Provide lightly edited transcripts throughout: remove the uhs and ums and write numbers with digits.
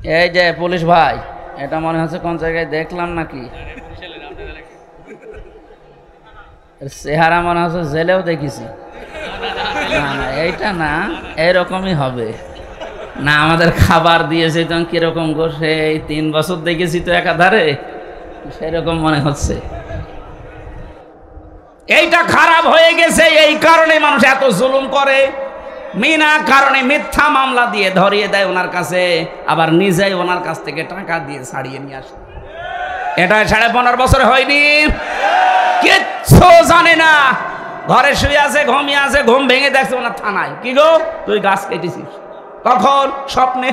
এই যে পুলিশ ভাই, এটা মনে হচ্ছে কোন জায়গায় দেখলাম নাকি, চেহারা মনে হচ্ছে জেলেও দেখেছি। না না, এইটা না, এইরকমই হবে না। আমাদের খাবার দিয়েছে তো কিরকম করছে, এই 3 বছর দেখেছি তো একাধারে, সেরকম মনে হচ্ছে। এইটা খারাপ হয়ে গেছে, এই কারণে মানুষ এত জুলুম করে। বিনা কারণে মিথ্যা মামলা দিয়ে ধরিয়ে দেয় ওনার কাছে, আবার নিজেই ওনার কাছ থেকে টাকা দিয়ে ছাড়িয়ে নিয়ে আসে। এটা 15.5 বছরে হয়নি, কিচ্ছু জানে না। ঘরে শুয়ে আছে, ঘুমিয়ে আছে, ঘুম ভেঙে দেখছে ওনার থানায়, কি গো তুই গাছ কেটেছিস, কখন? স্বপ্নে।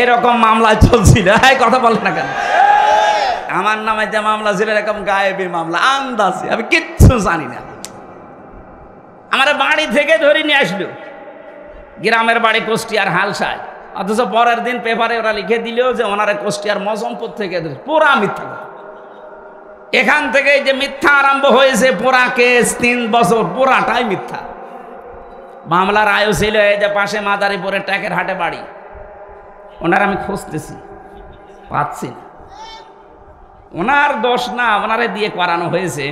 এরকম মামলা চলছিল। কথা বলে না কেন? আমার নামে যে মামলা ছিল এরকম গায়েবী মামলা, আন্দাজে, আমি কিচ্ছু জানি না। আমার বাড়ি থেকে ধরে নিয়ে আসলো, গ্রামের বাড়ি কুষ্টিয়ার হালসায়, অথচ পরের দিন পেপারে ওরা লিখে দিল যে ওনারা কুষ্টিয়ার মজমপুর থেকে। পুরা মিথ্যা। এখান থেকে যে মিথ্যা আরম্ভ হয়েছে, পুরা কেস 3 বছর পুরাটাই মিথ্যা। মামলার আয়ু ছিল এই যে পাশে মাদারীপুরের ট্যাকের হাটে বাড়ি, ওনার আমি খুঁজতেছি, পাচ্ছি না। ওনার দোষ না, ওনারে দিয়ে করানো হয়েছে।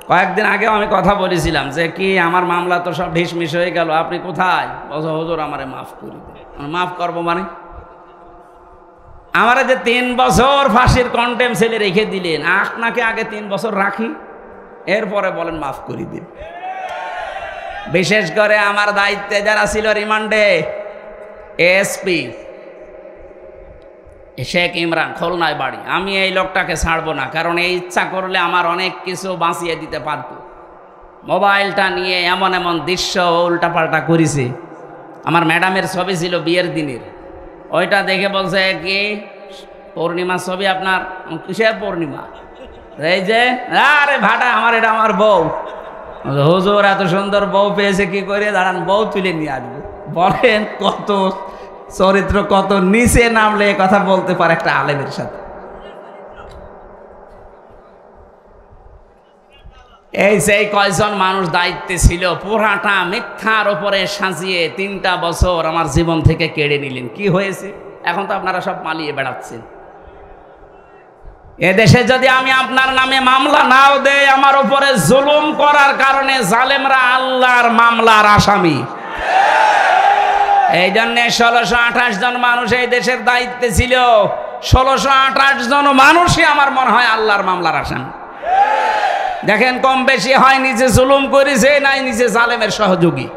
কয়েকদিন আগেও আমি কথা বলেছিলাম যে কি আমার মামলা তো সব ঢিসমিস হয়ে গেল, আপনি কোথায়? বলছে হুজুর আমারে মাফ করে দিন। মাফ করবো মানে? আমারে যে 3 বছর ফাঁসির কন্টেম সেলে রেখে দিলেন, আপনাকে আগে 3 বছর রাখি, এরপরে বলেন মাফ করে দিন। বিশেষ করে আমার দায়িত্বে যারা ছিল রিমান্ডে, এসপি শেখ ইমরান, খুলনায় বাড়ি, আমি এই লোকটাকে ছাড়বো না, কারণ এই ইচ্ছা করলে আমার অনেক কিছু বাঁচিয়ে দিতে পারতো। মোবাইলটা নিয়ে এমন এমন দৃশ্য উল্টাপাল্টা করেছে। আমার ম্যাডামের ছবি ছিল বিয়ের দিনের, ওইটা দেখে বলছে কি পূর্ণিমা ছবি আপনার? কিসের পূর্ণিমা? এই যে আরে ভাটা আমার, এটা আমার বউ। হুজুর এত সুন্দর বউ পেয়েছে, কি করে? দাঁড়ান বউ তুলে নিয়ে আসবো। বলেন কত চরিত্র, কত নিচে নামলে এ কথা বলতে পারে একটা আলেমের সাথে। এই সেই কয়জন মানুষ দায়িত্বে ছিল, পুরাটা মিথ্যার উপরে সাজিয়ে 3টা বছর আমার জীবন থেকে কেড়ে নিলেন। কি হয়েছে? এখন তো আপনারা সব পালিয়ে বেড়াচ্ছেন। এদেশে যদি আমি আপনার নামে মামলা নাও দেই, আমার উপরে জুলুম করার কারণে জালেমরা আল্লাহর মামলার আসামি। এই জন্য 1628 জন মানুষ এই দেশের দায়িত্বে ছিল। 1628 জন মানুষই আমার মনে হয় আল্লাহর মামলার আসামি। দেখেন কম বেশি হয় নিচে জুলুম করেছে, নাই নিচে জালেমের সহযোগী।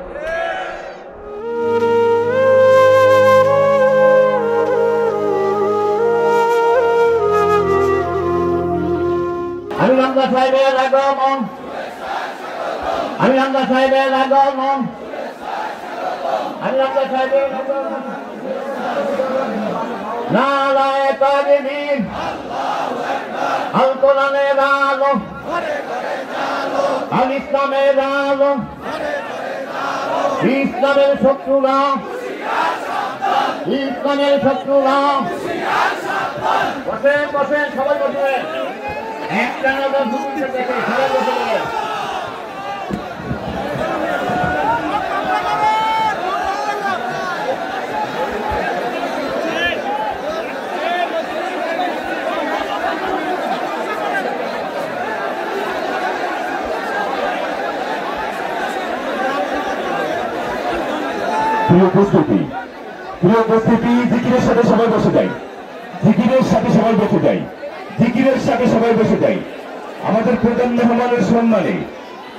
আমি আমজা সাহেবের আগমন, আমি আমজা সাহেবের আগমন, আমি আমজা সাহেবের আগমন। নারায়ে তাকবীর, আল কোরআনের আলো, আল ইসলামের আলো, ইসলামের শত্রুরা, ইসলামের শত্রুরা। বসেন বসেন, সবাই বসবেন। একটা নজর দুপুরে দেখে সবাই বসবেন। প্রিয় উপস্থিতি, জিকিরের সাথে সবাই বসে যাই, জিকিরের সাথে সবাই বসে যাই, জিকিরের সাথে সবাই বসে যাই। আমাদের প্রধান মেহমানের সম্মানে,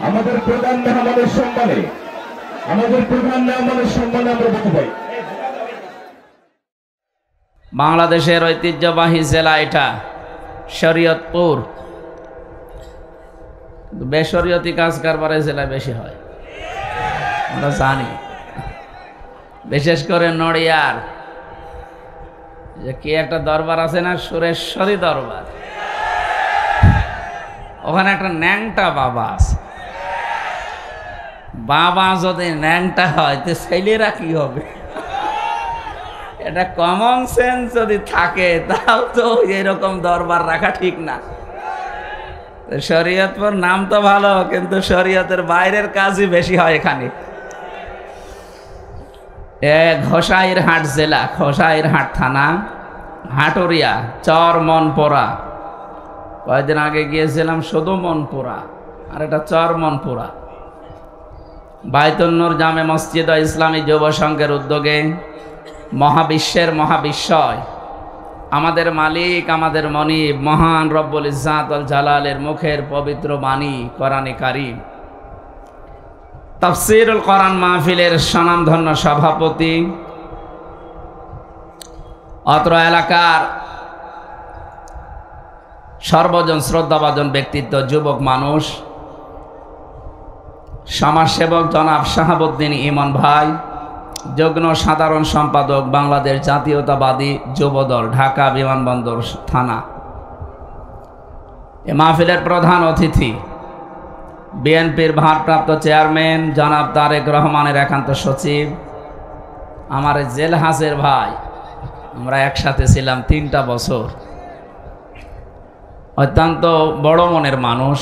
আমাদের প্রধান মেহমানের সম্মানে, আমাদের প্রধান মেহমানের সম্মানে আমরা বসে যাই। বাংলাদেশের ঐতিহ্যবাহী জেলা এটা শরীয়তপুর। বেশরীয়তি কাজ কারবারের জেলায় বেশি হয়, আমরা জানি। বিশেষ করে নড়িয়ার যে কি একটা দরবার আছে না, সুরেশ্বরী দরবার, ওখানে একটা ন্যাংটা বাবা আছে। বাবা যদি ন্যাংটা হয় তো ছেলেরা কি হবে? এটা কমন সেন্স যদি থাকে তাও তো এরকম দরবার রাখা ঠিক না। শরীয়তপুর নাম তো ভালো, কিন্তু শরীয়তের বাইরের কাজই বেশি হয় এখানে। ঘোষাইরহাট জেলা, ঘোষাইরহাট থানা, হাটুরিয়া, চর মনপুরা। কয়েকদিন আগে গিয়েছিলাম শুধু মনপুরা, আর এটা চর মনপুরা। বায়তুন্নুর জামে মসজিদ ও ইসলামী যুব সংঘের উদ্যোগে মহাবিশ্বের মহাবিশ্বয় আমাদের মালিক, আমাদের মনিব, মহান রব্বুল ইজ্জাত ওয়াল জালালের মুখের পবিত্র বাণী কোরআনে কারীম তাফসীরুল কোরআন মাহফিলের স্বনামধন্য সভাপতি, অত্র এলাকার সর্বজন শ্রদ্ধাভাজন ব্যক্তিত্ব, যুবক মানুষ, সমাজসেবক জনাব শাহাবুদ্দিন ইমন ভাই, যুগ্ম সাধারণ সম্পাদক বাংলাদেশ জাতীয়তাবাদী যুবদল, ঢাকা বিমানবন্দর থানা। এ মাহফিলের প্রধান অতিথি বিএনপির ভারপ্রাপ্ত চেয়ারম্যান জনাব তারেক রহমানের একান্ত সচিব, আমার জেলহাজের ভাই, আমরা একসাথে ছিলাম 3টা বছর। অত্যন্ত বড় মনের মানুষ,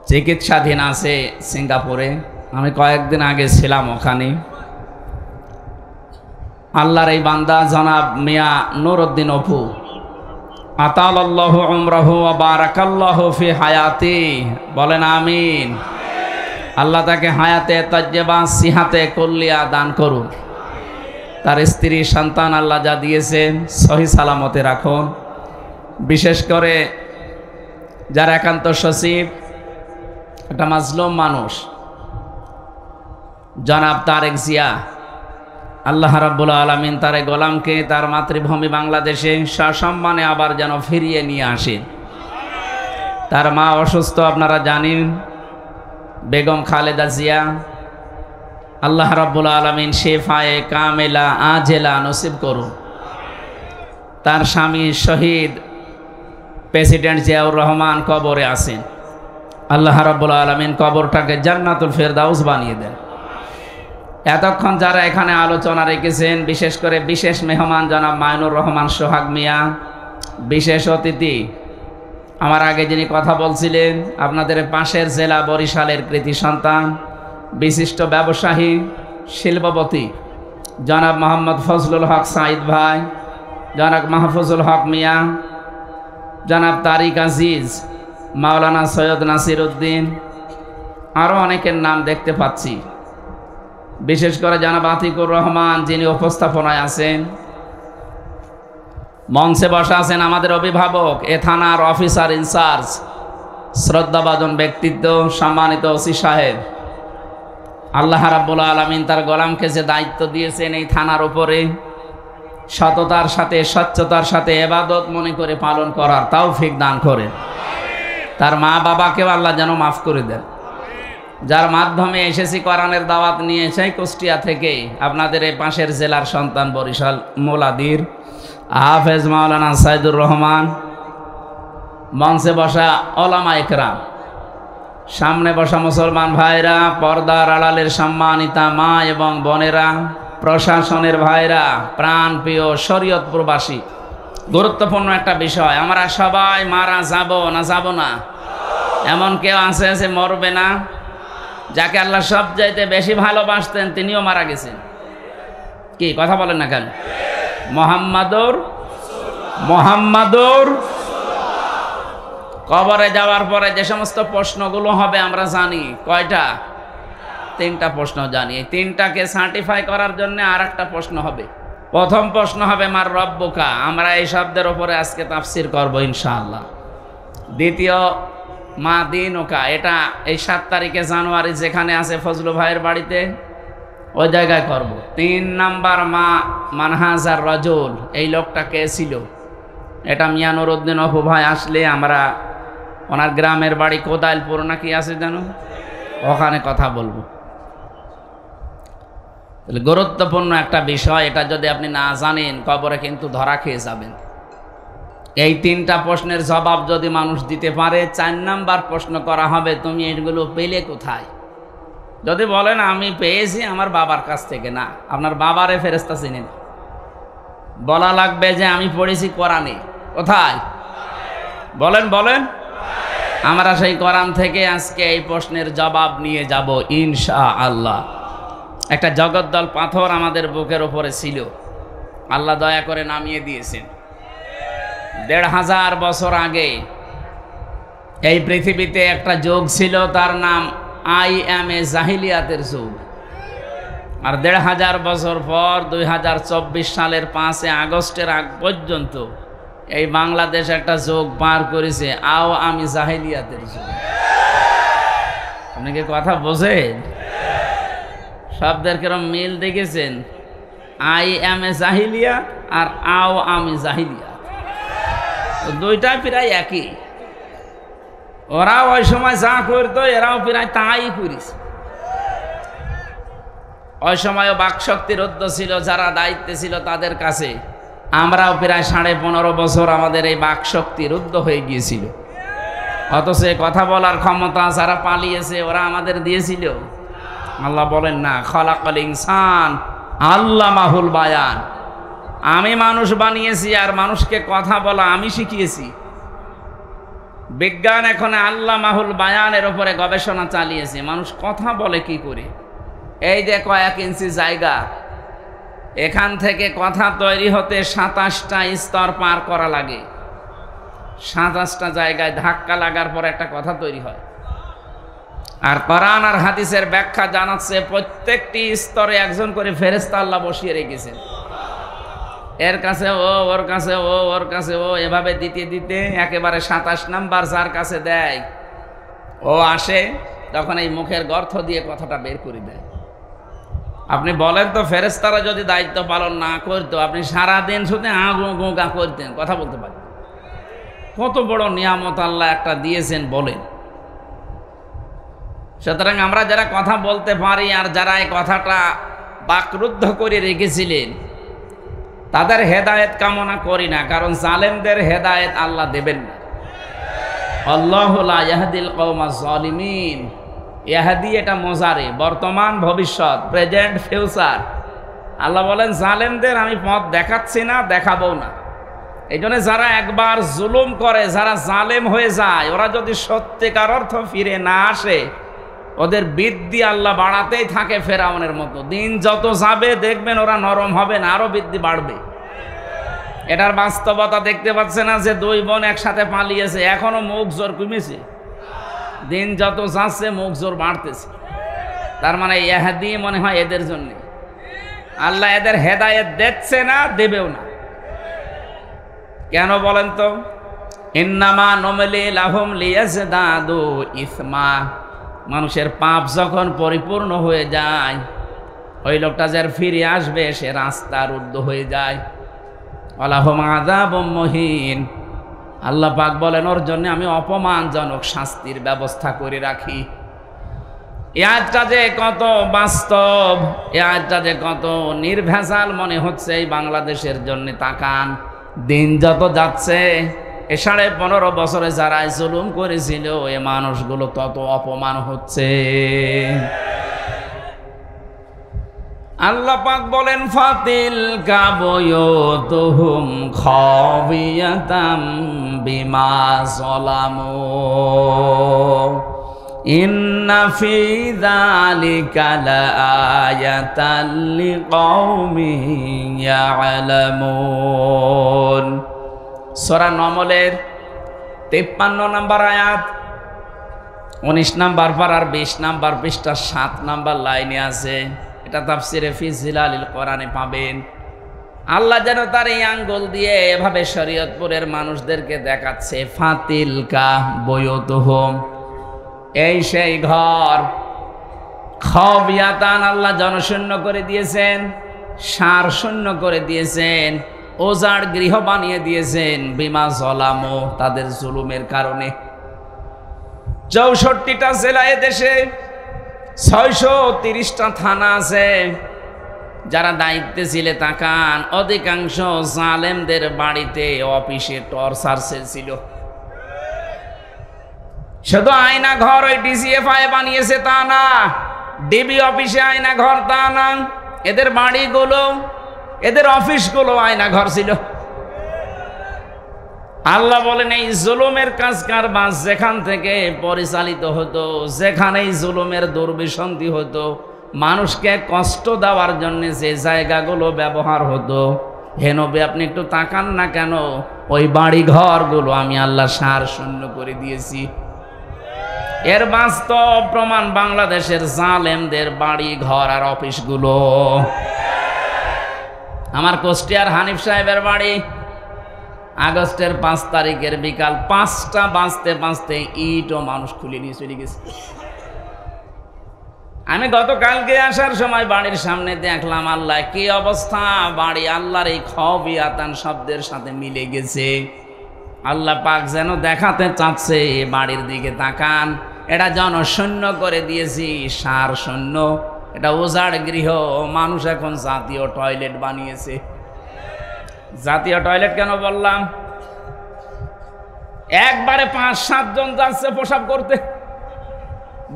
চিকিৎসাধীন আছে সিঙ্গাপুরে। আমি কয়েকদিন আগে ছিলাম ওখানে। আল্লাহর এই বান্দা জনাব মিয়া নুরউদ্দিন অপু, আতালাল্লাহু উমরাহু ওয়া বারাকাল্লাহু ফি হায়াতি, বলেন আমিন। আল্লাহ তাকে হায়াতে তাজ্জেবা সিহাতে কুল্লিয়া দান করুন। তার স্ত্রী সন্তান আল্লাহ যা দিয়েছেন সহি সালামতে রাখুন। বিশেষ করে যার একান্ত সচিব, একটা মাজলুম মানুষ জনাব তারেক জিয়া, আল্লাহ রাব্বুল আলামিন তার গোলামকে তার মাতৃভূমি বাংলাদেশে সসম্মানে আবার যেন ফিরিয়ে নিয়ে আসেন। তার মা অসুস্থ, আপনারা জানেন, বেগম খালেদা জিয়া। আল্লাহ রাব্বুল আলামিন শেফায়ে কামেলা আজেলা নসিব করুন। তার স্বামী শহীদ প্রেসিডেন্ট জিয়াউর রহমান কবরে আছেন। আল্লাহ রাব্বুল আলামিন কবরটাকে জান্নাতুল ফেরদাউস বানিয়ে দেন। এতক্ষণ যারা এখানে আলোচনা রেখেছেন, বিশেষ করে বিশেষ মেহমান জনাব মাইনুর রহমান সোহাগ মিয়া, বিশেষ অতিথি আমার আগে যিনি কথা বলছিলেন, আপনাদের পাশের জেলা বরিশালের কৃতি সন্তান, বিশিষ্ট ব্যবসায়ী, শিল্পপতি জনাব মোহাম্মদ ফজলুল হক সাঈদ ভাই, জনাব মাহফুজুল হক মিয়া, জনাব তারিক আজিজ, মাওলানা সৈয়দ নাসির উদ্দিন, আরও অনেকের নাম দেখতে পাচ্ছি। বিশেষ করে জনাব আতিকুর রহমান, যিনি উপস্থাপনায় আছেন। মঞ্চে বসা আছেন আমাদের অভিভাবক, এ থানার অফিসার ইনচার্জ, শ্রদ্ধাভাজন ব্যক্তিত্ব, সম্মানিত ওসি সাহেব। আল্লাহ রাব্বুল আলামিন তার গোলামকে যে দায়িত্ব দিয়েছেন এই থানার উপরে সততার সাথে, স্বচ্ছতার সাথে ইবাদত মনে করে পালন করার তৌফিক দান করেন। তার মা বাবাকেও আল্লাহ যেন মাফ করে দেন। যার মাধ্যমে এসেছি কোরআনের দাওয়াত নিয়ে, সেই কুষ্টিয়া থেকে আপনাদের এই পাশের জেলার সন্তান, বরিশাল মোলাদির হাফেজ মাওলানা সাইদুর রহমান, মঞ্চে বসা ওলামা ইকরাম, সামনে বসা মুসলমান ভাইরা, পর্দার আড়ালের সম্মানিতা মা এবং বোনেরা, প্রশাসনের ভাইরা, প্রাণ প্রিয় শরীয়ত প্রবাসী। গুরুত্বপূর্ণ একটা বিষয়, আমরা সবাই মারা যাব না, যাব না এমন কেউ আছে যে মরবে না? যাকে আল্লাহ সবচাইতে বেশি ভালোবাসতেন তিনিও মারা গেছেন। কি কথা বলেন না কেন? মোহাম্মদুর কবরে যাওয়ার পরে যে সমস্ত প্রশ্নগুলো হবে আমরা জানি। কয়টা? 3টা প্রশ্ন জানি। এই 3টাকে সার্টিফাই করার জন্য আর একটা প্রশ্ন হবে। প্রথম প্রশ্ন হবে মার রব্বুকা, আমরা এই শব্দের ওপরে আজকে তাফসির করব ইনশাআল্লাহ। দ্বিতীয় মা দিনুকা, এটা এই 7 তারিখে জানুয়ারি যেখানে আছে ফজলু ভাইয়ের বাড়িতে, ওই জায়গায় করব। 3 নাম্বার মা মানহাজার রাজুল, এই লোকটা কে ছিল? এটা মিয়া নুরউদ্দিন অপু ভাই আসলে আমরা ওনার গ্রামের বাড়ি কোদাইলপুর নাকি আছে জানো, ওখানে কথা বলবো। গুরুত্বপূর্ণ একটা বিষয়, এটা যদি আপনি না জানেন কবরে কিন্তু ধরা খেয়ে যাবেন। এই 3টা প্রশ্নের জবাব যদি মানুষ দিতে পারে, 4 নাম্বার প্রশ্ন করা হবে, তুমি এগুলো পেলে কোথায়? যদি বলেন আমি পেয়েছি আমার বাবার কাছ থেকে, না, আপনার বাবারে ফেরেশতা চিনেন। বলা লাগবে যে আমি পড়েছি কোরআনে। কোথায়? বলেন বলেন। আমরা সেই কোরআন থেকে আজকে এই প্রশ্নের জবাব নিয়ে যাব ইনশাআল্লাহ। একটা জগদ্দল পাথর আমাদের বুকের উপরে ছিল, আল্লাহ দয়া করে নামিয়ে দিয়েছেন। ১৫০০ বছর আগে এই পৃথিবীতে একটা যুগ ছিল, তার নাম IMA জাহিলিয়াতের যুগ। আর ১৫০০ বছর পর ২০২৪ সালের ৫ আগস্টের আগ পর্যন্ত এই বাংলাদেশ একটা যুগ পার করেছে আওয়ামী জাহিলিয়াতের যুগ। আপনি কি কথা বোঝেন? শব্দের কিরম মিল দেখেছেন? IMA জাহিলিয়া আর আওয়ামী জাহিলিয়া, দুইটা প্রায় একই। ওরা ওই সময় যা করতো এরাও প্রায় তাই করেছে। ওই সময়ও বাকশক্তি রুদ্ধ ছিল, যারা দায়িত্বে ছিল তাদের কাছে। আমরাও প্রায় ১৫.৫ বছর আমাদের এই বাকশক্তি রুদ্ধ হয়ে গিয়েছিল। অথচ কথা বলার ক্ষমতা যারা পালিয়েছে ওরা আমাদের দিয়েছিল। আল্লাহ বলেন না, খলাকাল ইনসান আল্লামাহুল বায়ান, আমি মানুষ বানিয়েছি আর মানুষকে কথা বলা আমি শিখিয়েছি। বিজ্ঞান এখন আল্লামাহুল বায়ানের উপরে গবেষণা চালিয়েছে, মানুষ কথা বলে কি করে। এই যে কয়েক ইঞ্চি জায়গা, এখান থেকে কথা তৈরি হতে ২৭টা স্তর পার করা লাগে। ২৭টা জায়গায় ধাক্কা লাগার পর একটা কথা তৈরি হয়। আর কোরআন আর হাদিসের ব্যাখ্যা জানাচ্ছে প্রত্যেকটি স্তরে একজন করে ফেরেশতা আল্লাহ বসিয়ে রেখেছেন। এর কাছে ও, ওর কাছে ও, ওর কাছে ও, এভাবে দিতে দিতে একেবারে ২৭ নাম্বার যার কাছে দেয় ও আসে, তখন এই মুখের গর্ত দিয়ে কথাটা বের করে দেয়। আপনি বলেন তো, ফেরেশতারা যদি দায়িত্ব পালন না করতো, আপনি সারাদিন শুধু আগা করতেন, কথা বলতে পারতেন। কত বড় নিয়ামত আল্লাহ একটা দিয়েছেন বলেন। সুতরাং আমরা যারা কথা বলতে পারি আর যারা এই কথাটা বাকরুদ্ধ করে রেখেছিলেন, তাদের হেদায়েত কামনা করি না, কারণ জালেমদের হেদায়েত আল্লাহ দেবেন না। আল্লাহু লা ইয়াহদিল কওমাজ জালিমিন। ইয়াহদি এটা মোজারে, বর্তমান ভবিষ্যৎ, প্রেজেন্ট ফিউচার। আল্লাহ বলেন জালেমদের আমি পথ দেখাচ্ছি না, দেখাবো না। এই জন্য যারা একবার জুলুম করে, যারা জালেম হয়ে যায়, ওরা যদি সত্যিকার অর্থ ফিরে না আসে, ওদের বৃদ্ধি আল্লাহ বাড়াতেই থাকে ফেরাউনের মতো। দিন যত যাবে দেখবেন ওরা নরম হবে না, আরো বৃদ্ধি বাড়বে। এটার বাস্তবতা দেখতে পাচ্ছে না যে 2 বোন একসাথে পালিয়েছে, এখনো মুখ জোর কমেছে। দিন যত যাচ্ছে মুখ জোর বাড়তেছে। তার মানে ইহাদি মনে হয় এদের জন্য আল্লাহ এদের হেদায়েত দিচ্ছে না, দেবেও না। কেন বলেন তো? ইন্নামা নুমলি লাহুম লিয়াজদাদু ইসমা। মানুষের পাপ যখন পরিপূর্ণ হয়ে যায়, ওই লোকটা যার ফিরে আসবে সে রাস্তা রুদ্ধ হয়ে যায়। ওয়ালাহুম আযাবুম মুহিন। আল্লাহ পাক বলেন ওর জন্য আমি অপমানজনক শাস্তির ব্যবস্থা করে রাখি। এই আয়াতটা যে কত বাস্তব, এই আয়াতটা যে কত নির্ভেজাল মনে হচ্ছে এই বাংলাদেশের জন্য। তাকান, দিন যত যাচ্ছে, এ 15.5 বছরে যারা জুলুম করেছিল এ মানুষগুলো তত অপমান হচ্ছে। আল্লাহ পাক বলেন ফাতিল কাবয়তুহুম খাবিয়াতাম বিমা যালামু ইন্না ফি যালিকা লাআয়াতাল লিকাওমিন ইয়ালামুন। সূরা নমলের 53 নম্বর আয়াত, 19 নম্বর পারার 20 নম্বর পৃষ্ঠা 7 নম্বর লাইনে আছে। এটা তাফসিরে ফি জিলালিল কোরআনে পাবেন। আল্লাহ যেন তার এই আঙ্গুল দিয়ে এভাবে শরীয়তপুরের মানুষদেরকে দেখাচ্ছে, ফাতিলকা বয়তুহুম, এই সেই ঘর। খাবিয়াতান, আল্লাহ জনশূন্য করে দিয়েছেন, সার শূন্য করে দিয়েছেন, ওজাড় গৃহ বানিয়ে দিয়েছেন। বিমা যালামু, তাদের জুলুমের কারণে। 64টা জেলা দেশে, 630টা থানা আছে। যারা দায়িত্বে ছিলে তাকান, অধিকাংশ জালেমদের বাড়িতে অফিসে টর্চার সেল ছিল। শুধু আয়না ঘর ওই DCFI বানিয়েছে তা না, ডিবি অফিসে আয়না ঘর তা না, এদের বাড়িগুলো, এদের অফিসগুলো আয়না ঘর ছিল। আল্লাহ বলেন এই জুলুমের কাজ কারবার যেখান থেকে পরিচালিত হতো, যেখানেই জুলুমের দুর্বিসন্ধি হতো, মানুষকে কষ্ট দেওয়ার জন্য যে জায়গাগুলো ব্যবহার হতো, হে নবী আপনি একটু তাকান না কেন, ওই বাড়ি ঘরগুলো আমি আল্লাহ সার শূন্য করে দিয়েছি। এর বাস্তব প্রমাণ বাংলাদেশের জালেমদের বাড়ি ঘর আর অফিসগুলো। আমার কুষ্টিয়ার হানিফ সাহেবের বাড়ি আগস্টের 5 তারিখের বিকাল 5টা বাজতে ইট ও মানুষ খুলে নিয়ে চলে গেছে। আমি গতকালকে আসার সময় বাড়ির সামনে দেখলাম, আল্লাহ কি অবস্থা, বাড়ি আল্লাহর এই খবিয়াতান শব্দের সাথে মিলে গেছে। আল্লাহ পাক যেন দেখাতে চাচ্ছে বাড়ির দিকে তাকান, এটা জনশূন্য করে দিয়েছি, সার শূন্য, এটা উজাড় গৃহ। মানুষ এখন জাতীয় টয়লেট বানিয়েছে। জাতীয় টয়লেট কেন বললাম, একবারে 5-7 জন যাচ্ছে প্রসাব করতে,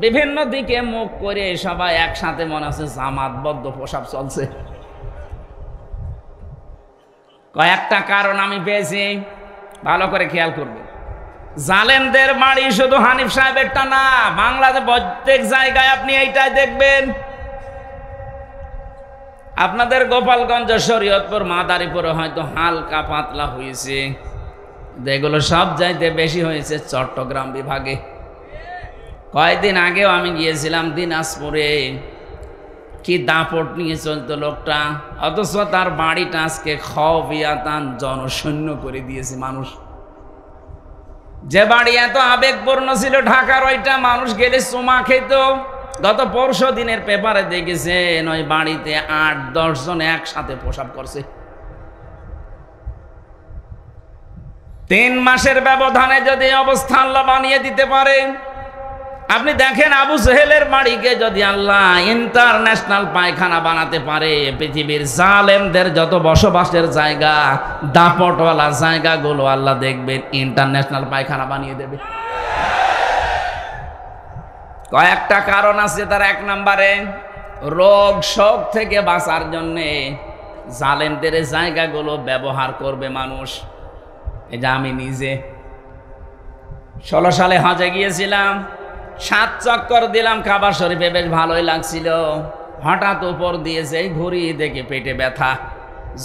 বিভিন্ন দিকে মুখ করে সবাই একসাথে, মনে হচ্ছে জামাতবদ্ধ প্রসাব চলছে। কয়েকটা কারণ আমি পেয়েছি, ভালো করে খেয়াল করবে। জালেমদের বাড়ি শুধু হানিফ সাহেবেরটা না, বাংলাদেশ প্রত্যেক জায়গায় আপনি এইটাই দেখবেন। আপনাদের গোপালগঞ্জ, শরীয়তপুর, মাদারীপুরে হয়তো হালকা পাতলা হয়েছে, এগুলো সব চাইতে বেশি হয়েছে চট্টগ্রাম বিভাগে। কয়েকদিন আগেও আমি গিয়েছিলাম দিনাজপুরে, কি দাপট নিয়ে চলতো লোকটা, অথচ তার বাড়িটা আজকে খবিয়াতান জনশূন্য করে দিয়েছে মানুষ। যে বাড়ি এত আবেগপূর্ণ ছিল ঢাকার, ওইটা মানুষ গেলে চুমা খেত। গত পরশু দিনের পেপারে দেখেছেন ওই বাড়িতে 8-10 জন একসাথে প্রসাব করছে। 3 মাসের ব্যবধানে যদি অবস্থা আল্লাহ বানিয়ে দিতে পারে, আপনি দেখেন আবু জেহেলের বাড়িকে যদি আল্লাহ ইন্টারন্যাশনাল পায়খানা বানাতে পারে, পৃথিবীর জালেমদের যত বসবাসের জায়গা, দাপটওয়ালা জায়গাগুলো আল্লাহ দেখবেন ইন্টারন্যাশনাল পায়খানা বানিয়ে দেবে। কয়েকটা কারণ আছে তার। 1 নম্বরে, রোগ শোক থেকে বাঁচার জন্যে জালেমদের জায়গাগুলো ব্যবহার করবে মানুষ। এই যে আমি নিজে 16 সালে হজে গিয়েছিলাম, 7 চক্কর দিলাম কাবা শরীফে, বেশ ভালোই লাগছিল। হঠাৎ উপর দিয়েছে ঘুরি দেখে পেটে ব্যথা,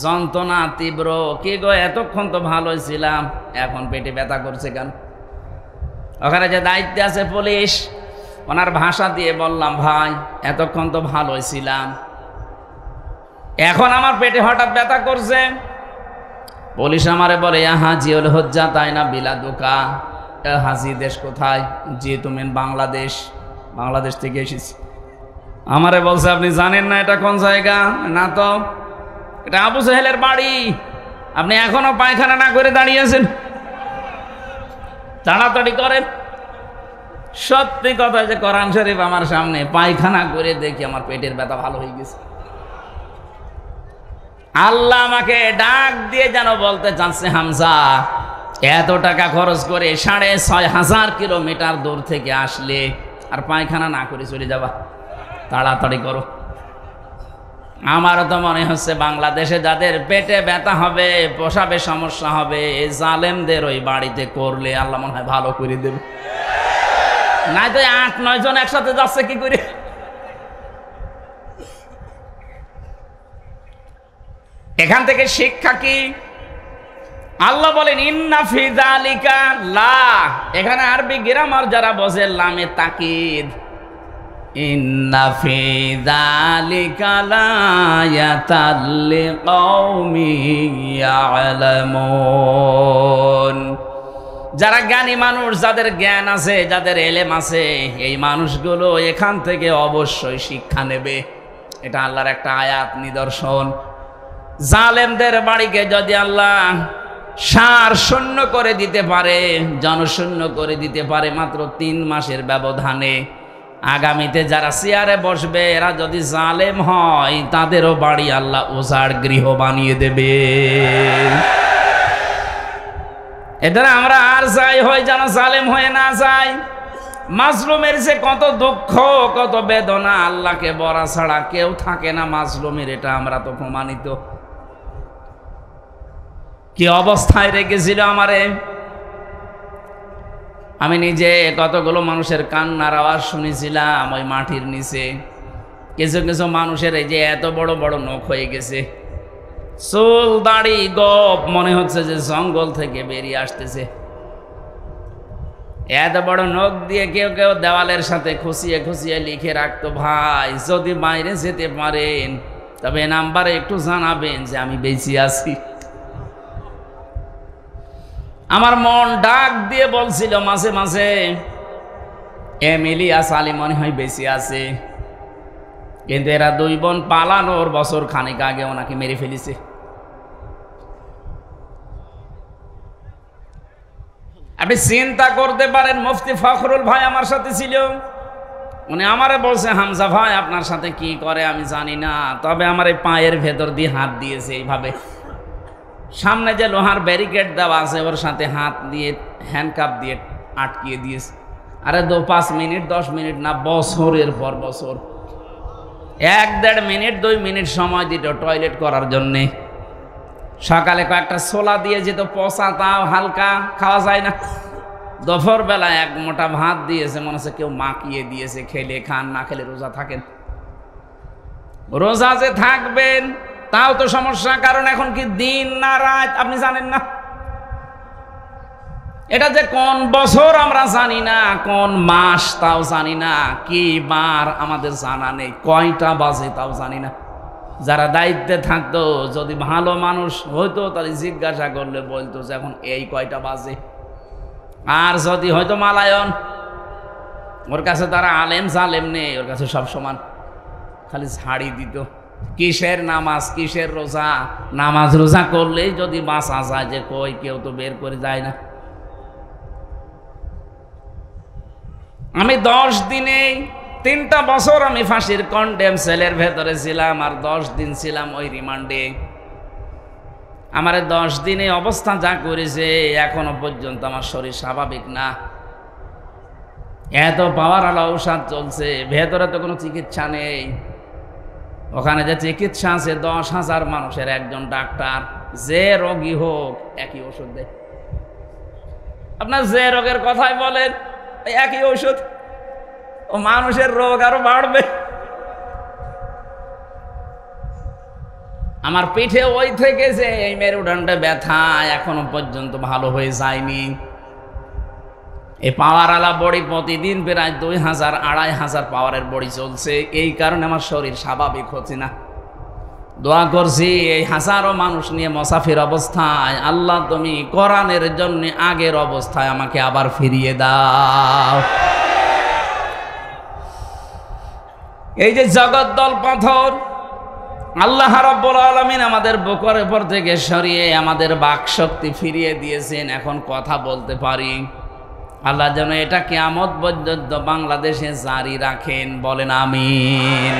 যন্ত্রণা তীব্র। কি গো, এতক্ষণ তো ভালোই ছিলাম, এখন পেটে ব্যথা করছে কেন? ওখানে যে দায়িত্বে আছে পুলিশ, ওনার ভাষা দিয়ে বললাম, ভাই এতক্ষণ তো ভালোই ছিলাম, এখন আমার পেটে হঠাৎ ব্যথা করছে। পুলিশ আমারে বলে, হাজিউল হজ্জা তাই না বিলাদুকা, হাজি দেশ কোথায়? জি তুমি বাংলাদেশ। বাংলাদেশ থেকে এসেছি। আমারে বলছে, আপনি জানেন না এটা কোন জায়গা? না তো, এটা আবু জেহেলের বাড়ি, আপনি এখনো পায়খানা না করে দাঁড়িয়েছেন, তাড়াতাড়ি করেন। সত্যি কথা, যে কোরআন শরীফ আমার সামনে, পায়খানা করে দেখি আমার পেটের ব্যথা ভালো হয়ে গেছে। আল্লাহ আমাকে ডাক দিয়ে যেন বলতে চাচ্ছে, হামজা এত টাকা খরচ করে 6,500 কিলোমিটার দূর থেকে আসলে আর পায়খানা না করে চলে যাবা, তাড়াতাড়ি করো। আমারও তো মনে হচ্ছে বাংলাদেশে যাদের পেটে ব্যথা হবে, প্রসাবে সমস্যা হবে, জালেমদের ওই বাড়িতে করলে আল্লাহ মনে হয় ভালো করে দেবে। নাই তো 8-9 জন একসাথে যাচ্ছে কি করে? এখান থেকে শিক্ষা কি? আল্লাহ বলেন ইন্না ফি যালিকা লা, এখানে আরবি গ্রামার যারা বোঝে লামে তাকিদ, ইন্না ফি যালিকা লায়াতাল লিকাউমি ইয়ালামুন। যারা জ্ঞানী মানুষ, যাদের জ্ঞান আছে, যাদের এলেম আছে, এই মানুষগুলো এখান থেকে অবশ্যই শিক্ষা নেবে। এটা আল্লাহর একটা আয়াত, নিদর্শন। জালেমদের বাড়িকে যদি আল্লাহ সার শূন্য করে দিতে পারে, জনশূন্য করে দিতে পারে মাত্র 3 মাসের ব্যবধানে, আগামীতে যারা চেয়ারে বসবে এরা যদি জালেম হয়, তাদেরও বাড়ি আল্লাহ উজাড় গৃহ বানিয়ে দেবে। এদের আমরা আর যাই হয় যেন জালেম হয়ে না যায়। মাজলুমের যে কত দুঃখ, কত বেদনা, আল্লাহকে বলা ছাড়া কেউ থাকে না মাজলুমের, এটা আমরা তো প্রমাণিত। কি অবস্থায় রেখেছিল আমারে। আমি নিজে কতগুলো মানুষের কান্নার আওয়াজ শুনেছিলাম ওই মাটির নিচে। কিছু কিছু মানুষের এই যে এত বড় বড় নখ হয়ে গেছে, চুল দাড়ি গপ, মনে হচ্ছে যে জঙ্গল থেকে বেরিয়ে আসতেছে। এত বড় নখ দিয়ে কেউ কেউ দেওয়ালের সাথে খুশিয়ে খুশিয়ে লিখে রাখতো, ভাই যদি বাইরে যেতে পারেন তবে নাম্বারে একটু জানাবেন যে আমি বেঁচে আছি। আমার মন ডাক দিয়ে বলছিল মাঝে মাঝে, এমিলিয়াস আলী মনে হয় বেঁচে আছে, কিন্তু এরা দুই বোন পালানোর বছর খানিক আগে ওনাকে মেরে ফেলেছে। আপনি চিন্তা করতে পারেন, মুফতি ফখরুল ভাই আমার সাথে ছিল, উনি আমারে বলছে, হামজা ভাই আপনার সাথে কি করে আমি জানি না, তবে আমার এই পায়ের ভেতর দিয়ে হাত দিয়েছে এইভাবে, সামনে যে লোহার ব্যারিকেড দেওয়া আছে ওর সাথে হাত দিয়ে হ্যান্ডকাপ দিয়ে আটকিয়ে দিয়েছে। আরে 5 মিনিট 10 মিনিট না, বছরের পর বছর, 1-1.5 মিনিট 2 মিনিট সময় দিত টয়লেট করার জন্যে। সকালে কয়েকটা ছোলা দিয়ে যেত, পচা, তাও হালকা খাওয়া যায় না। দুপুর বেলা এক মোটা ভাত দিয়েছে, মনে হচ্ছে কেউ মাখিয়ে দিয়েছে, খেলে খান, না খেলে রোজা থাকেন। রোজা যে থাকবেন তাও তো সমস্যা, কারণ এখন কি দিন না রাত আপনি জানেন না। এটা যে কোন বছর আমরা জানি না, কোন মাস তাও জানি না, কি বার আমাদের জানা নেই, কয়টা বাজে তাও জানি না। যারা দায়িত্বে থাকতো, যদি ভালো মানুষ হয়তো তাহলে জিজ্ঞাসা করলে বলতো যে এখন এই কয়টা বাজে। আর যদি হয়তো মালায়ন, ওর কাছে তারা আলেম জালেম নেই, ওর কাছে সব সমান, খালি ঝাড়ি দিত। কিসের নামাজ, কিসের রোজা, নামাজ রোজা করলেই যদি বাঁচা যায়, যে কই কেউ তো বের করে যায় না। আমি 10 দিনে 3টা বছর আমি ফাঁসির কন্ডেম সেলের ভেতরে ছিলাম, আর 10 দিন ছিলাম ওই রিমান্ডে। আমার 10 দিনে অবস্থা যা করেছে, এখনো পর্যন্ত আমার শরীর স্বাভাবিক না। এত পাওয়ার আলা ঔষধ চলছে, ভেতরে তো কোনো চিকিৎসা নেই। ওখানে যে চিকিৎসা আছে, 10,000 মানুষের একজন ডাক্তার, যে রোগী হোক একই ওষুধ দেয়। আপনার যে রোগের কথাই বলেন একই ঔষধ, ও মানুষের রোগ আরো বাড়বে। আমার পিঠে ওই থেকে যে এই মেরুদণ্ডে ব্যথা এখনো পর্যন্ত ভালো হয়ে যায়নি। এই পাওয়ার আলা বড়ি প্রতিদিন প্রায় 2,000-2,500 পাওয়ারের বড়ি চলছে, এই কারণে আমার শরীর স্বাভাবিক হচ্ছে না। দোয়া করছি এই হাজারো মানুষ নিয়ে মুসাফির অবস্থায়, আল্লাহ তুমি কোরআনের জন্য আগের অবস্থায় আমাকে আবার ফিরিয়ে দাও। এই যে জগদ্দল পাথর আল্লাহ রাব্বুল আলামিন আমাদের বুকের উপর থেকে সরিয়ে আমাদের বাকশক্তি ফিরিয়ে দিয়েছেন, এখন কথা বলতে পারি। আল্লাহ যেন এটা কিয়ামত পর্যন্ত বাংলাদেশে জারি রাখেন, বলেন আমিন।